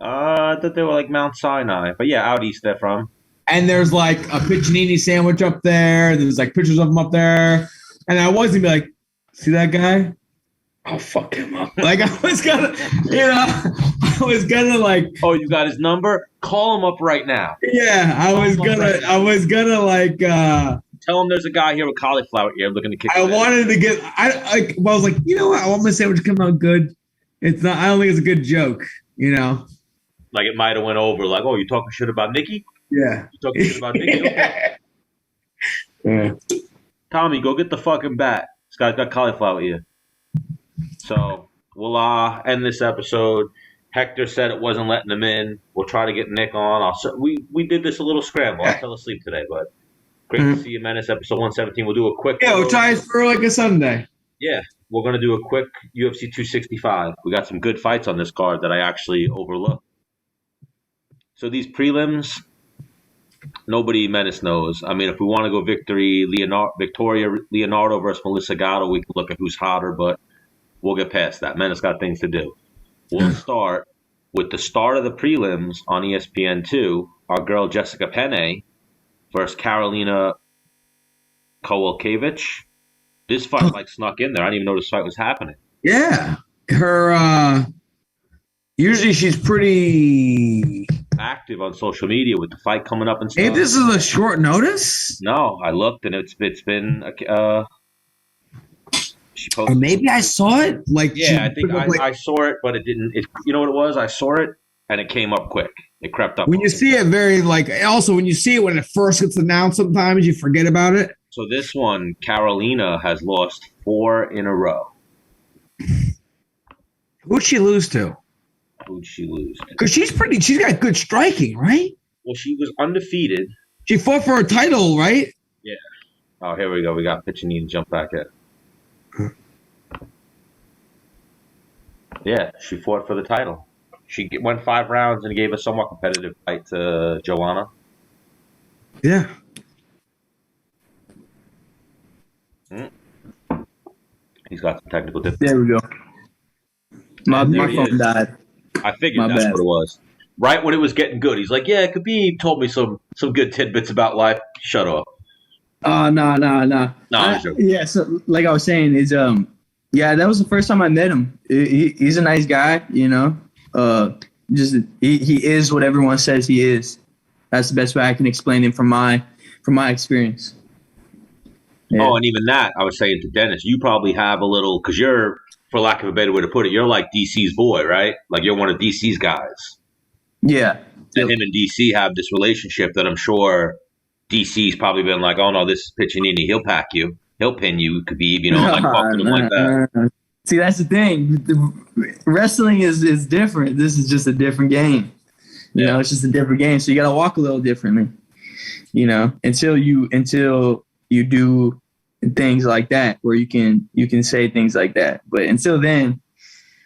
I thought they were like Mount Sinai. But yeah, out east they're from. And there's like a Piccininni sandwich up there. There's like pictures of him up there. And I was going to be like, see that guy? I'll fuck him up. Like I was gonna like. Oh, you got his number? Call him up right now. Yeah, I was gonna like. Tell him there's a guy here with cauliflower ear looking to kick. I wanted to get. I was like, you know what? I want my sandwich to come out good. It's not. I don't think it's a good joke. You know. Like it might have went over. Like, oh, you talking shit about Nikki? Yeah. You talking shit about Nikki? Okay. Yeah. Tommy, go get the fucking bat. This guy's got cauliflower ear. So we'll end this episode. Hector said it wasn't letting him in. We'll try to get Nick on. We did this a little scramble. I fell asleep today, but great to see you, Menace. Episode 117. We'll do a quick. Yeah, we'll try it for like a Sunday. Yeah, we're gonna do a quick UFC 265. We got some good fights on this card that I actually overlooked. So these prelims, nobody Menace knows. I mean, if we want to go Victoria Leonardo versus Melissa Gatto, we can look at who's hotter, but we'll get past that. Menace got things to do. We'll start with the start of the prelims on ESPN2. Our girl Jessica Penne versus Karolina Kowalkiewicz. This fight snuck in there. I didn't even know this fight was happening. Yeah. Her usually she's pretty active on social media with the fight coming up and stuff. Hey, this is a short notice? No, I looked and it's been she posted. Or maybe I saw it. Like yeah, I think I saw it, but it didn't. You know what it was? I saw it and it came up quick. It crept up. When you see it, also when you see it when it first gets announced, sometimes you forget about it. So this one, Karolina has lost 4 in a row. Who'd she lose to? Who'd she lose to? Because she's got good striking, right? Well, she was undefeated. She fought for a title, right? Yeah. Oh, here we go. We got Piccininni jump back in. Yeah, she fought for the title. She went 5 rounds and gave a somewhat competitive fight to Joanna. Yeah. He's got some technical difficulties. There we go. My phone died. I figured that's what it was. Right when it was getting good, he's like, "Yeah, Khabib told me some good tidbits about life." Shut up. No. Yeah, so like I was saying, is yeah, that was the first time I met him. He's a nice guy, you know. Just he is what everyone says he is. That's the best way I can explain him from my experience. Yeah. Oh, and even that, I was saying to Dennis, you probably have a little, because you're, for lack of a better way to put it, you're like DC's boy, right? Like you're one of DC's guys. Yeah. And him and DC have this relationship that I'm sure DC's probably been like, oh no, this is Piccininni. He'll pack you. He'll pin you, Khabib, you know, like talking to him like that. See, that's the thing. Wrestling is different. This is just a different game. You know, it's just a different game. So you got to walk a little differently, you know, until you do things like that where you can say things like that. But until then,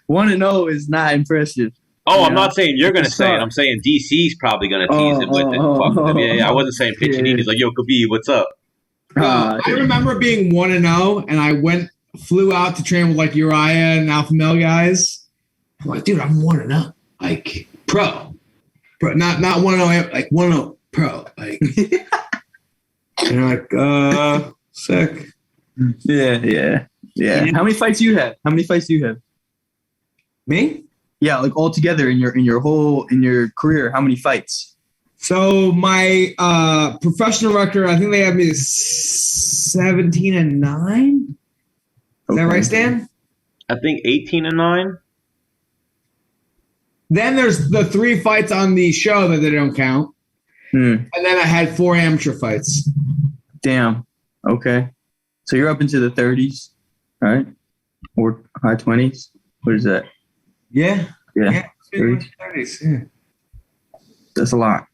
1-0 is not impressive. Oh, I'm not saying you're going to say it. I'm saying DC's probably going to tease him with it. Yeah, I wasn't saying Piccininni's like, yo, Khabib, what's up? I remember being 1-0, and I flew out to train with like Uriah and Alpha Male guys. I'm like, dude, I'm 1-0, like pro, not 1-0, like 1-0 pro, like. And you're like, sick. Yeah. How many fights do you have? Me? Yeah, like all together in your career, how many fights? So my professional record, I think they have me 17-9. Is that right, Stan? I think 18-9. Then there's the 3 fights on the show that they don't count. And then I had 4 amateur fights. Damn. Okay. So you're up into the 30s, right? Or high 20s? What is that? Yeah. 30s. Yeah. That's a lot.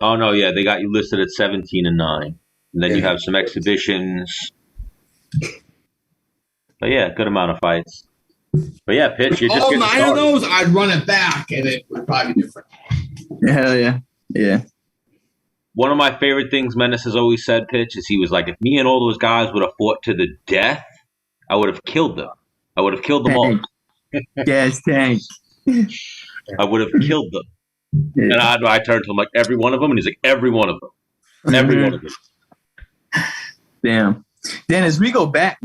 Oh, no, yeah. They got you listed at 17-9. And then you have some exhibitions. But yeah, good amount of fights. But yeah, Pitch, you're just all getting 9 started. of those, I'd run it back, and it would probably be different. Hell yeah. Yeah. One of my favorite things Menace has always said, Pitch, is he was like, if me and all those guys would have fought to the death, I would have killed them. I would have killed them all. Yes, thanks. I would have killed them. Yeah. And I turned to him like, every one of them? And he's like, every one of them. Every one of them. Damn. Dennis, we go back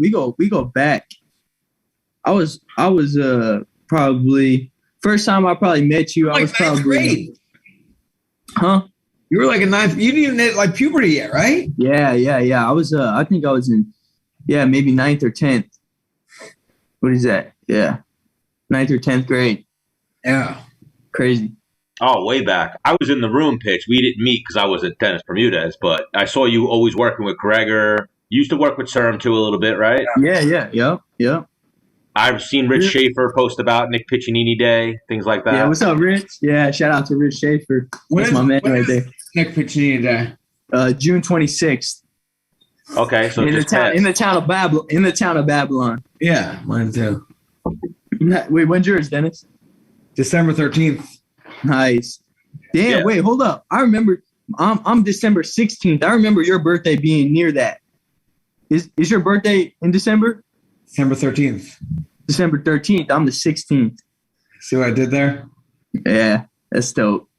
I was probably first time I probably met you. I was probably grade. Huh? You were like a ninth. You didn't even hit like puberty yet, right? Yeah. I was. I think I was in. Yeah, maybe 9th or 10th. What is that? Yeah, 9th or 10th grade. Yeah. Crazy. Oh, way back. I was in the room pitch. We didn't meet because I was at Dennis Bermudez, but I saw you always working with Gregor. You used to work with Serm too a little bit, right? Yeah. I've seen Rich Schaefer post about Nick Piccininni Day, things like that. Yeah, what's up, Rich? Yeah, shout out to Rich Schaefer. That's my man right there. Nick Piccininni Day. June 26th. Okay, so in the town of Babylon. Yeah, mine too. Wait, when's yours, Dennis? December 13th. Nice. Damn. Yeah. Wait, hold up. I remember. I'm December 16th. I remember your birthday being near that. Is your birthday in December? December 13th. December 13th. I'm the 16th. See what I did there? Yeah, that's dope.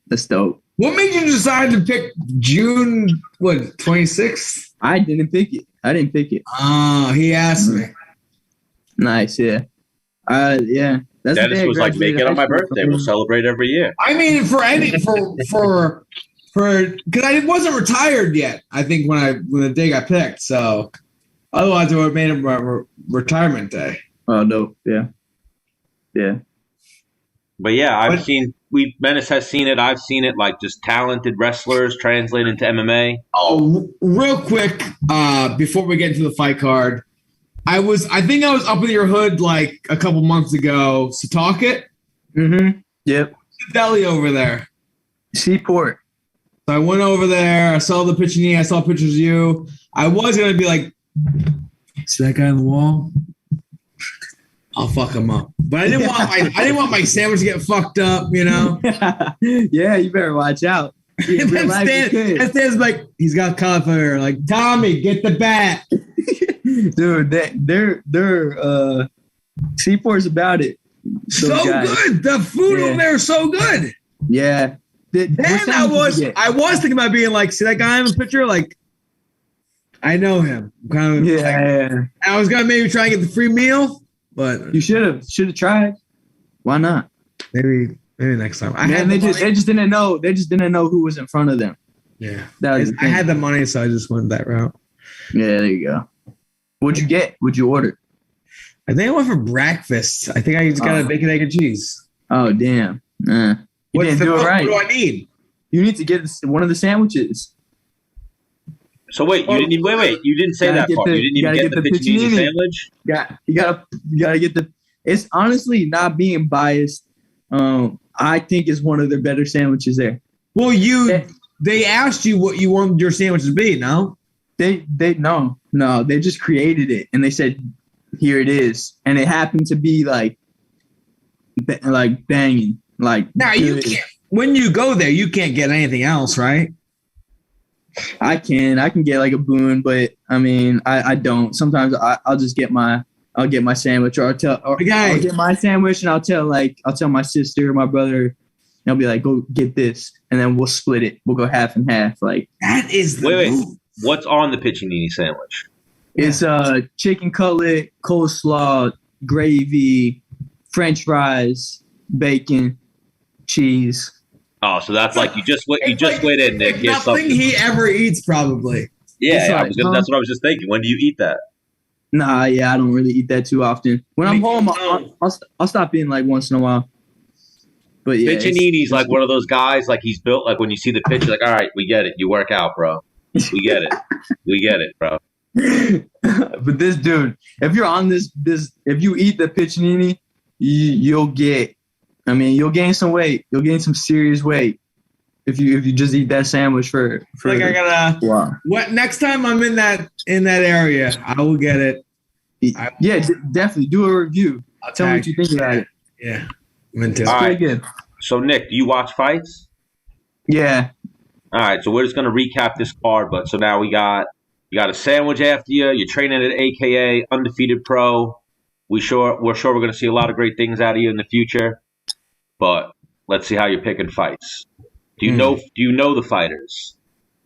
What made you decide to pick June 26th? I didn't pick it. Oh, he asked me. Nice, yeah. Yeah. That's Dennis was like, make it on my birthday. We'll celebrate every year. I mean, because I wasn't retired yet. I think when the day got picked. So otherwise, it would have made it retirement day. Oh no, yeah. But yeah, Menace has seen it. I've seen it. Like just talented wrestlers translate into MMA. Oh, real quick, before we get into the fight card. I think I was up in your hood like a couple months ago. Setauket? Mm-hmm. Yep. Deli over there. Seaport. So I went over there. I saw the Piccininni. I saw pictures of you. I was going to be like, see that guy on the wall? I'll fuck him up. But I didn't want my sandwich to get fucked up, you know? Yeah, you better watch out. And Stan's like, he's got cauliflower. Like, Tommy, get the bat. Dude, they're Seaport's about it. So good. The food over there is so good. Yeah. Then I was thinking about being like, see that guy in the picture? Like, I know him. Kind of. Yeah. I was gonna maybe try and get the free meal, but you should have tried. Why not? Maybe next time. They just didn't know. They just didn't know who was in front of them. Yeah. I had the money, so I just went that route. Yeah, there you go. What'd you get? What'd you order? I think I went for breakfast. I think I just got a bacon, egg, and cheese. Oh, damn. You didn't do it right. What do I need? You need to get one of the sandwiches. So wait, you didn't say that part. You didn't even get the Piccininni sandwich? Yeah, you gotta get the. It's honestly not being biased. I think it's one of their better sandwiches there. Well, they asked you what you wanted your sandwich to be, no? They they just created it and they said, here it is, and it happened to be like banging. Like now you can't. When you go there, you can't get anything else, right? I can get like a boon, but I mean, I don't. Sometimes I'll just get my sandwich, or I'll get my sandwich, and I'll tell my sister or my brother, and I'll be like, go get this, and then we'll split it. We'll go half and half. Like that is the move. What's on the Piccininni sandwich? It's chicken cutlet, coleslaw, gravy, French fries, bacon, cheese. Oh, so that's like you just went in, Nick. Here's nothing something he ever eats, probably. Yeah, that's what I was just thinking. When do you eat that? Nah, yeah, I don't really eat that too often. When I'm home, I'll stop eating like once in a while. But yeah, Piccininni's like one of those guys. Like he's built. Like when you see the picture, like, all right, we get it. You work out, bro. We get it, bro. But this dude, if you're on this, if you eat the Piccininni, you'll gain some weight. You'll gain some serious weight if you just eat that sandwich for. Like I gotta. Wow. What next time I'm in that area, I will get it. Yeah, definitely do a review. Tell me what you think about it. Yeah, it's pretty good. So Nick, do you watch fights? Yeah. All right, so we're just gonna recap this card, but so now you got a sandwich after you. You're training at AKA undefeated pro. We're sure we're gonna see a lot of great things out of you in the future. But let's see how you're picking fights. Do you know the fighters?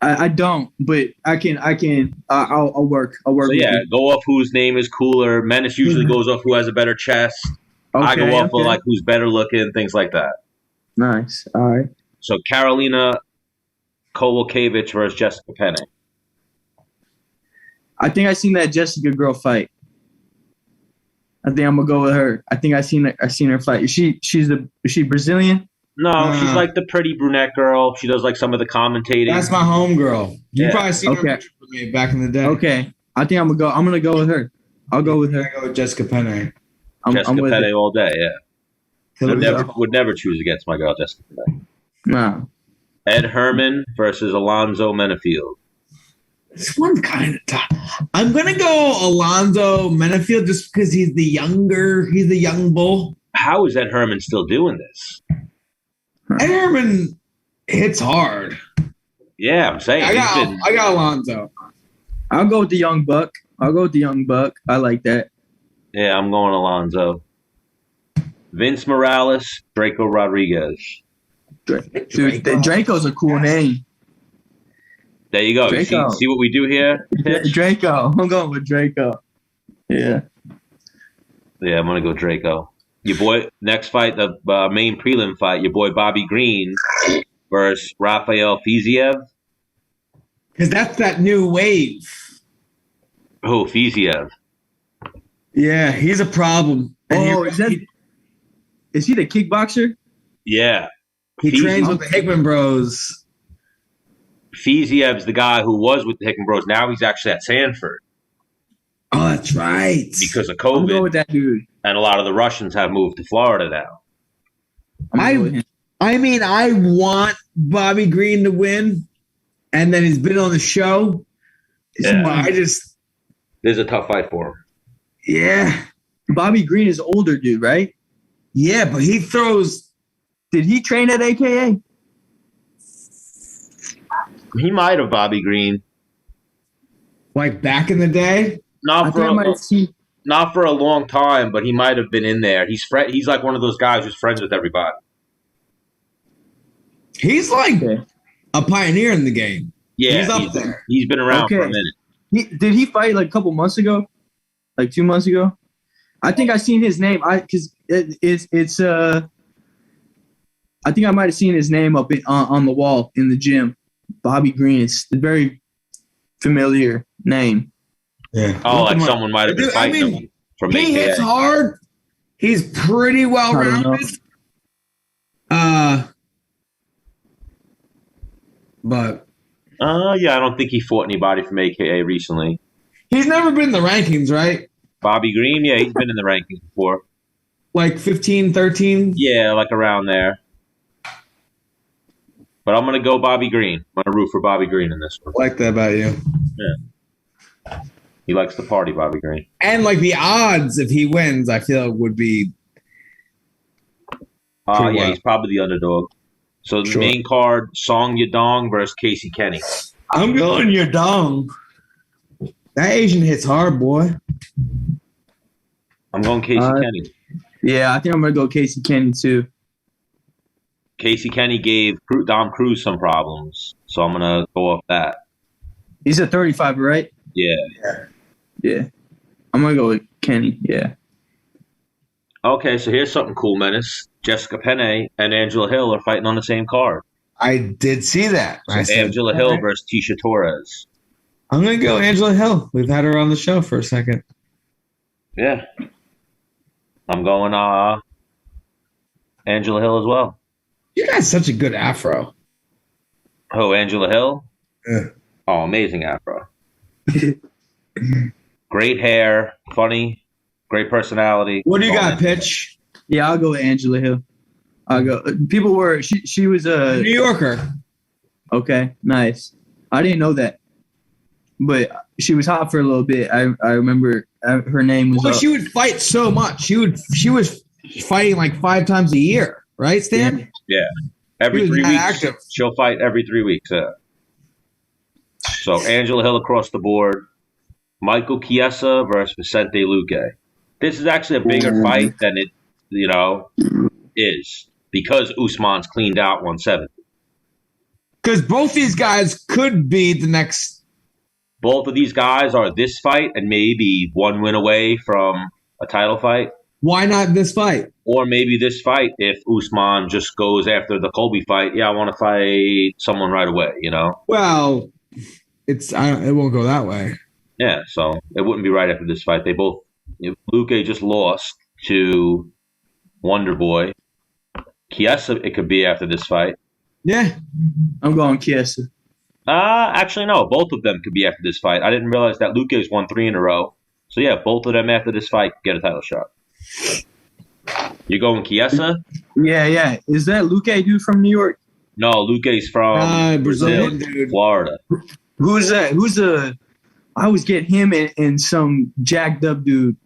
I don't, but I'll work. I'll work. So with yeah, you. go off whose name is cooler. Menace usually goes off who has a better chest. I go off of like who's better looking, things like that. Nice. All right. So Karolina Kowalkiewicz versus Jessica Penne. I think I seen that Jessica girl fight. I think I'm gonna go with her. I think I seen her fight. Is she Brazilian? No, she's like the pretty brunette girl. She does like some of the commentating. That's my homegirl. You probably seen her picture with me back in the day. Okay. I think I'm gonna go with her. I'll go with her. I go with Jessica Penne. Jessica Penne all day, yeah. Would never choose against my girl Jessica Penne. No. Ed Herman versus Alonzo Menifield. This one's kind of tough. I'm gonna go Alonzo Menifield just because he's the young bull. How is Ed Herman still doing this? Ed Herman hits hard. Yeah, I'm saying. I got Alonzo. I'll go with the young buck. I like that. Yeah, I'm going Alonzo. Vince Morales, Drako Rodriguez. Dude, Draco's a cool name. There you go. You see what we do here? Drako. I'm going with Drako. Yeah. Yeah, I'm going to go Drako. Your boy, next fight, the main prelim fight, your boy Bobby Green versus Rafael Fiziev. Because that's that new wave. Oh, Fiziev. Yeah, he's a problem. Oh, is he the kickboxer? Yeah. He trains with the Hickman Bros. Fiziev's the guy who was with the Hickman Bros. Now he's actually at Sanford. Oh, that's right. Because of COVID. I'm going with that dude. And a lot of the Russians have moved to Florida now. I mean, I want Bobby Green to win, and then he's been on the show. Yeah. There's a tough fight for him. Yeah. Bobby Green is older, dude, right? Yeah, but he throws. Did he train at AKA? He might have, Bobby Green. Like back in the day? Not for a long time, but he might have been in there. He's like one of those guys who's friends with everybody. He's like a pioneer in the game. Yeah, he's up there. He's been around for a minute. Did he fight like a couple months ago? Like 2 months ago? I think I seen his name. I think I might have seen his name up on the wall in the gym. Bobby Green. It's a very familiar name. Yeah. Oh, like someone might have been fighting him from AKA. He hits hard. He's pretty well rounded. Yeah, I don't think he fought anybody from AKA recently. He's never been in the rankings, right? Bobby Green, yeah, he's been in the rankings before. Like 15, 13? Yeah, like around there. But I'm going to go Bobby Green. I'm going to root for Bobby Green in this one. I like that about you. Yeah. He likes to party, Bobby Green. And like the odds if he wins, I feel would be. He's probably the underdog. So the main card, Song Yadong versus Casey Kenny. I'm going Yadong. That Asian hits hard, boy. I'm going Casey Kenny. Yeah, I think I'm going to go Casey Kenny too. Casey Kenny gave Dom Cruz some problems, so I'm going to go off that. He's a 35, right? Yeah. I'm going to go with Kenny, yeah. Okay, so here's something cool, Menace. Jessica Penne and Angela Hill are fighting on the same card. I did see that. So Angela Hill versus Tisha Torres. I'm going to go Angela Hill. We've had her on the show for a second. Yeah. I'm going Angela Hill as well. You got such a good afro. Oh, Angela Hill? Yeah. Oh, amazing afro. Great hair, funny, great personality. What do you got, Pitch? Yeah, I'll go with Angela Hill. I'll go. People were she was a New Yorker. Okay, nice. I didn't know that, but she was hot for a little bit. I remember her name was. Well, she would fight so much. She was fighting like 5 times a year, right, Stan? Yeah. Every 3 weeks. Active. She'll fight every 3 weeks. So Angela Hill across the board. Michael Chiesa versus Vicente Luque. This is actually a bigger fight than it, is because Usman's cleaned out 170. Because both these guys could be the next. Both of these guys are this fight and maybe one win away from a title fight. Why not this fight? Or maybe this fight, if Usman just goes after the Colby fight, I want to fight someone right away, Well, it won't go that way. Yeah, so it wouldn't be right after this fight. They both, Luque just lost to Wonder Boy. Chiesa, it could be after this fight. Yeah. I'm going Chiesa. Actually, no. Both of them could be after this fight. I didn't realize that Luque's won 3 in a row. So, yeah, both of them after this fight get a title shot. You going Chiesa? Yeah. Is that Luque dude from New York? No, Luque's from Brazil, Florida. Who's that? I always get him and some jacked up dude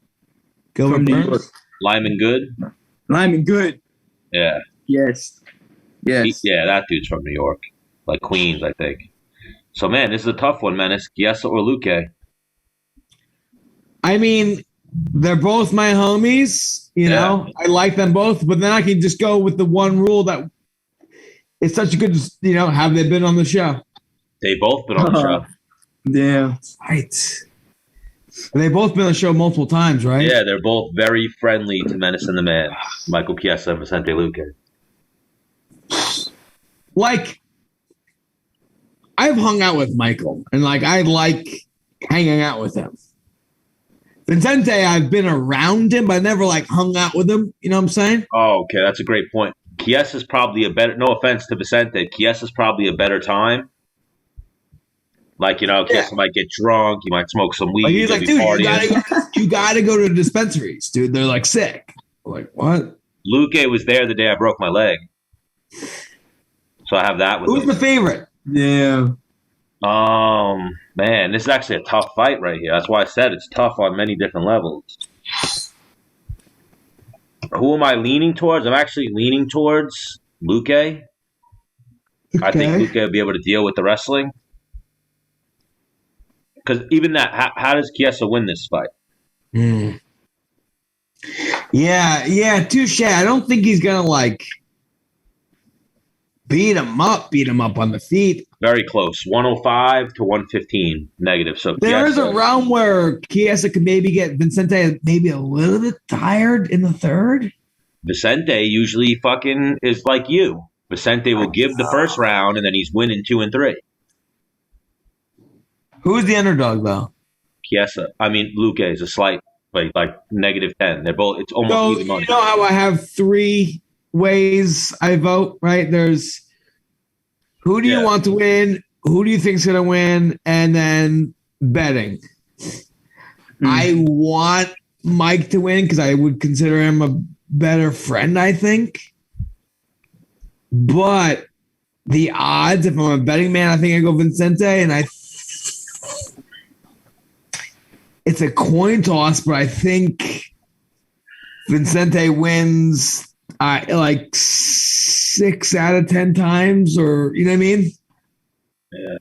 from New York. Lyman Good? Lyman Good. Yeah. Yes. Yeah, that dude's from New York. Like Queens, I think. So, man, this is a tough one, Menace. Chiesa or Luque? I mean, they're both my homies. You know, I like them both. But then I can just go with the one rule that it's such a good, have they been on the show? They both been on the show. Yeah. Right. They've both been on the show multiple times, right? Yeah, they're both very friendly to Menace and the Man. Michael Chiesa and Vicente Luque. Like, I've hung out with Michael, and I like hanging out with him. Vicente, I've been around him, but I never hung out with him. You know what I'm saying? Oh, okay, that's a great point. Chiesa's probably a better. No offense to Vicente, Chiesa's probably a better time. Chiesa might get drunk. He might smoke some weed. He's like, dude, you gotta go to the dispensaries, dude. They're sick. I'm like, what? Luque was there the day I broke my leg. So I have that with Who's him. the favorite? Yeah. Man, this is actually a tough fight right here. That's why I said it's tough on many different levels. Who am I leaning towards? I'm actually leaning towards Luque. Okay. I think Luque will be able to deal with the wrestling. Because even that, how does Chiesa win this fight? Yeah, touche. I don't think he's gonna beat him up on the feet. Very close, 105 to 115 negative. So there is a round where Chiesa could maybe get Vicente maybe a little bit tired in the third. Vicente usually fucking is like you. Vicente will give the first round and then he's winning 2 and 3. Who's the underdog though? Chiesa. I mean, Luque is a slight like negative 10. They're both. It's almost even money. You know how I have 3 ways I vote, right? There's who do you want to win? Who do you think's gonna win? And then betting. I want Mike to win because I would consider him a better friend, I think. But the odds, if I'm a betting man, I think I go Vicente, and it's a coin toss, but I think Vicente wins 6 out of 10 times, or you know what I mean? Yeah.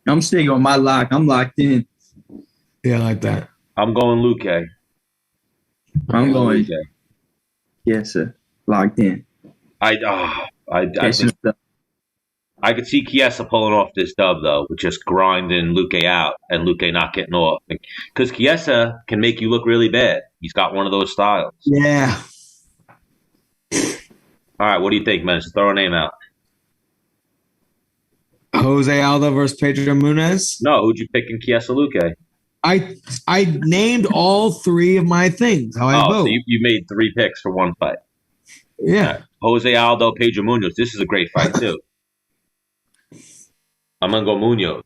I'm sticking on my lock. I'm locked in. Yeah, I like that. I'm going Luque. I'm going Luque. Yes, sir. Locked in. I could see Chiesa pulling off this dub, though, with just grinding Luque out and Luque not getting off. Because Chiesa can make you look really bad. He's got one of those styles. Yeah. All right, what do you think, man? Just throw a name out. Jose Aldo versus Pedro Munhoz? No, who'd you pick in Chiesa Luque? I named all 3 of my things. How I vote. So you made 3 picks for one fight. Yeah. Jose Aldo, Pedro Munhoz. This is a great fight, too. I'm going to go Munhoz.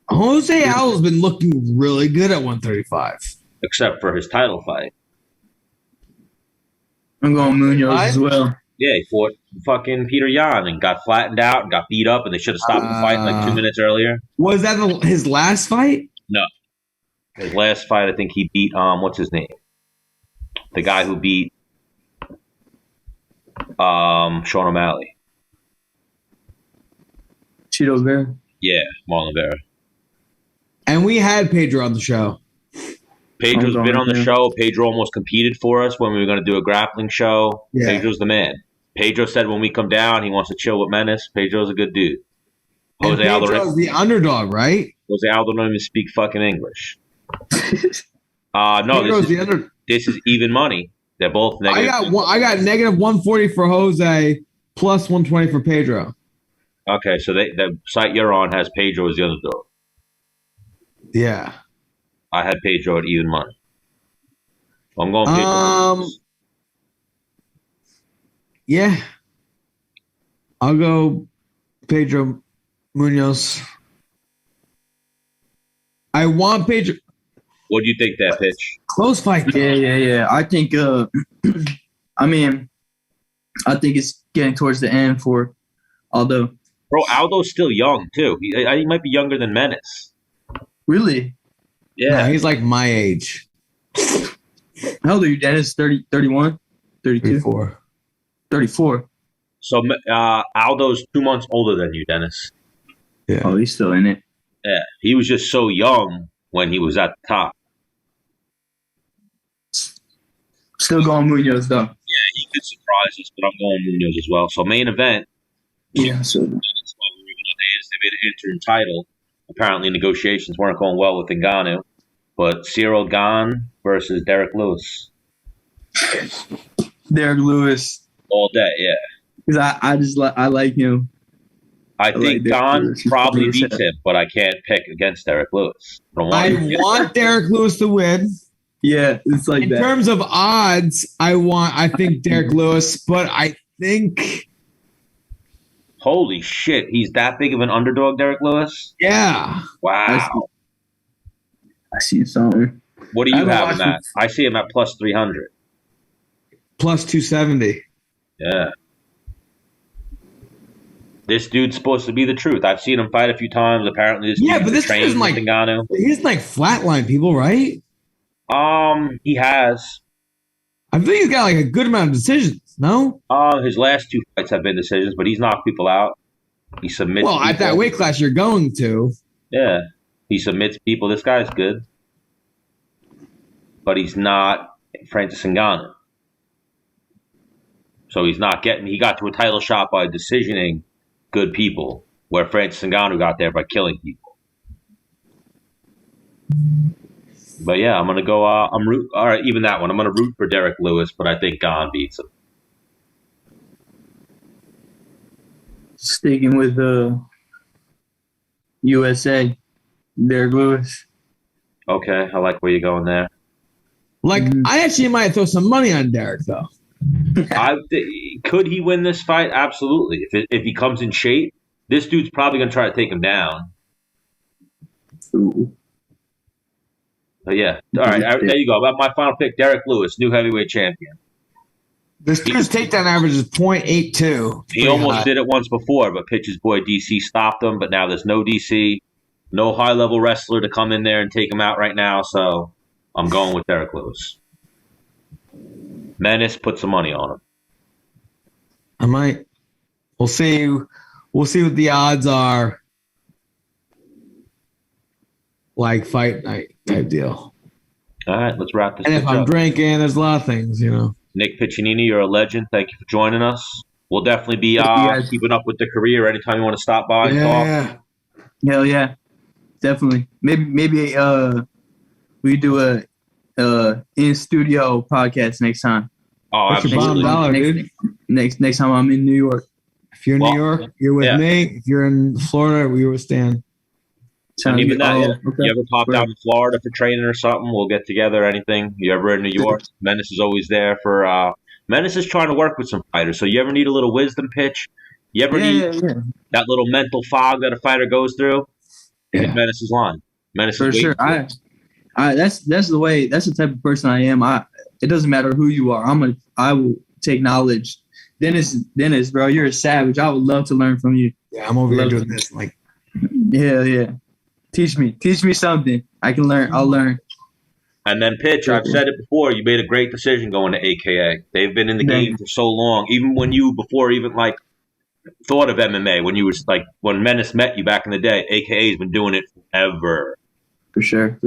Jose Aldo's been looking really good at 135. Except for his title fight. I'm going Munhoz as well. Yeah, he fought fucking Peter Yan and got flattened out and got beat up, and they should have stopped the fight 2 minutes earlier. Was that his last fight? No. His last fight, I think he beat, what's his name? The guy who beat Sean O'Malley. Chito Vera? Yeah, Marlon Vera. And we had Pedro on the show. Pedro's been on the show. Pedro almost competed for us when we were going to do a grappling show. Yeah. Pedro's the man. Pedro said when we come down, he wants to chill with Menace. Pedro's a good dude. Jose Aldo. Pedro's the underdog, right? Jose Aldo don't even speak fucking English. No, this is even money. They're both negative. I got negative 140 for Jose, plus 120 for Pedro. Okay, so the site you're on has Pedro as the underdog. Yeah. I had Pedro at even money. I'm going Pedro. Yeah. I'll go Pedro Munoz. I want Pedro. What do you think that pitch? Close fight. Yeah. I think. I think it's getting towards the end for Aldo. Bro, Aldo's still young too. He might be younger than Menace. Really? Yeah, he's like my age. How old are you, Dennis? 30, 31? 32? 34. 34. So Aldo's 2 months older than you, Dennis. Yeah. Oh, he's still in it. Yeah, he was just so young when he was at the top. Still going Munoz, though. Yeah, he could surprise us, but I'm going Munoz as well. So main event. Yeah, so That's why we were even on the they made an interim title. Apparently negotiations weren't going well with Ngannou. But Cyril Gane versus Derek Lewis. Derek Lewis. All day, yeah. Because I like him. I think Gane probably beats him, but I can't pick against Derek Lewis. I want Derek Lewis to win. Yeah, it's like in that. In terms of odds, I think Derek Lewis, but I think... Holy shit, he's that big of an underdog, Derek Lewis? Yeah. Wow. I see something. What do you have in that? I see him at plus 300. Plus 270. Yeah. This dude's supposed to be the truth. I've seen him fight a few times. Apparently, this but this isn't like Ngannou. He's like flatline people, right? He has. I think he's got like a good amount of decisions. No. His last 2 fights have been decisions, but he's knocked people out. He submits. Well, people. At that weight class you're going to. Yeah, he submits people. This guy's good, but he's not Francis Ngannou. So he's not getting. He got to a title shot by decisioning good people, where Francis Ngannou got there by killing people. But yeah, I'm gonna go. All right, even that one. I'm gonna root for Derek Lewis, but I think Gane beats him. Sticking with the USA, Derek Lewis. Okay, I like where you're going there. Like, I actually might throw some money on Derek, though. Could he win this fight? Absolutely. If he comes in shape, this dude's probably going to try to take him down. Ooh. But yeah. All right, there you go. About my final pick, Derek Lewis, new heavyweight champion. This dude's takedown average is 0.82. He almost did it once before, but Pitch's boy DC stopped him. But now there's no DC, no high-level wrestler to come in there and take him out right now. So I'm going with Derek Lewis. Menace, put some money on him. I might. We'll see. We'll see what the odds are. Like fight night type deal. All right, let's wrap this up. And if I'm drinking, there's a lot of things, you know. Nick Piccininni, you're a legend. Thank you for joining us. We'll definitely be keeping up with the career anytime you want to stop by and talk. Hell yeah. Definitely. Maybe we do a in-studio podcast next time. Oh, absolutely. Next time I'm in New York. If you're in New York, you're with me. If you're in Florida, we were Stan. And even that, you ever pop down to Florida for training or something, we'll get together, anything. You ever in New York, Menace is always there for Menace is trying to work with some fighters. So you ever need a little wisdom pitch? You ever need that little mental fog that a fighter goes through? Hit Menace's line. Menace for sure. That's the way. That's the type of person I am. It doesn't matter who you are. I will take knowledge. Dennis, bro, you're a savage. I would love to learn from you. Yeah, I'm over here doing this. Like, yeah. Teach me something. I can learn. I'll learn. And then Pitch, I've said it before, you made a great decision going to AKA. They've been in the game for so long. Even when you, before even like thought of MMA, when you was like, when Menace met you back in the day, AKA's been doing it forever. For sure.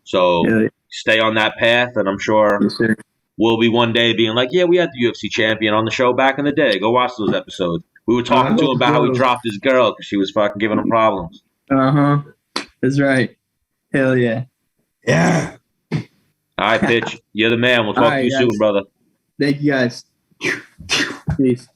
So stay on that path, and I'm sure we'll be one day being like, yeah, we had the UFC champion on the show back in the day. Go watch those episodes. We were talking to him about how he dropped his girl because she was fucking giving him problems. That's right. Hell yeah. Yeah. All right, Pitch. You're the man. We'll talk to you soon, brother. Thank you, guys. Peace.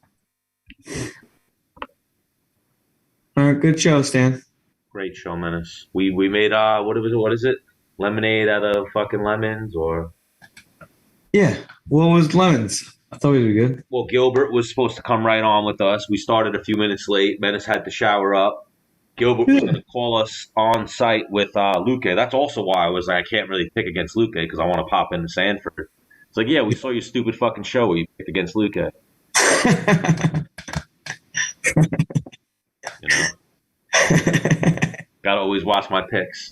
All right, good show, Stan. Great show, Menace. We made what is it? Lemonade out of fucking lemons, or Yeah. What was lemons? I thought we were good. well, Gilbert was supposed to come right on with us. We started a few minutes late. Menace had to shower up. Gilbert was going to call us on site with Luque. That's also why I was like, I can't really pick against Luque because I want to pop into Sanford. It's like, yeah, we saw your stupid fucking show where you picked against Luque. You know, gotta always watch my picks.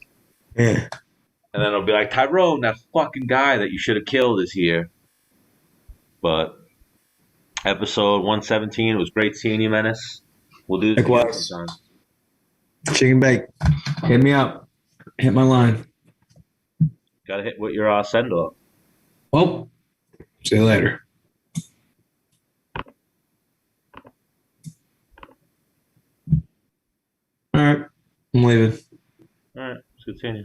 Yeah. And then it'll be like, Tyrone, that fucking guy that you should have killed is here. But episode 117, it was great seeing you, Menace. We'll do this again sometime. Chicken bake. Hit me up. Hit my line. Gotta hit with your send off. Well, see you later. All right. I'm leaving. All right. Let's continue.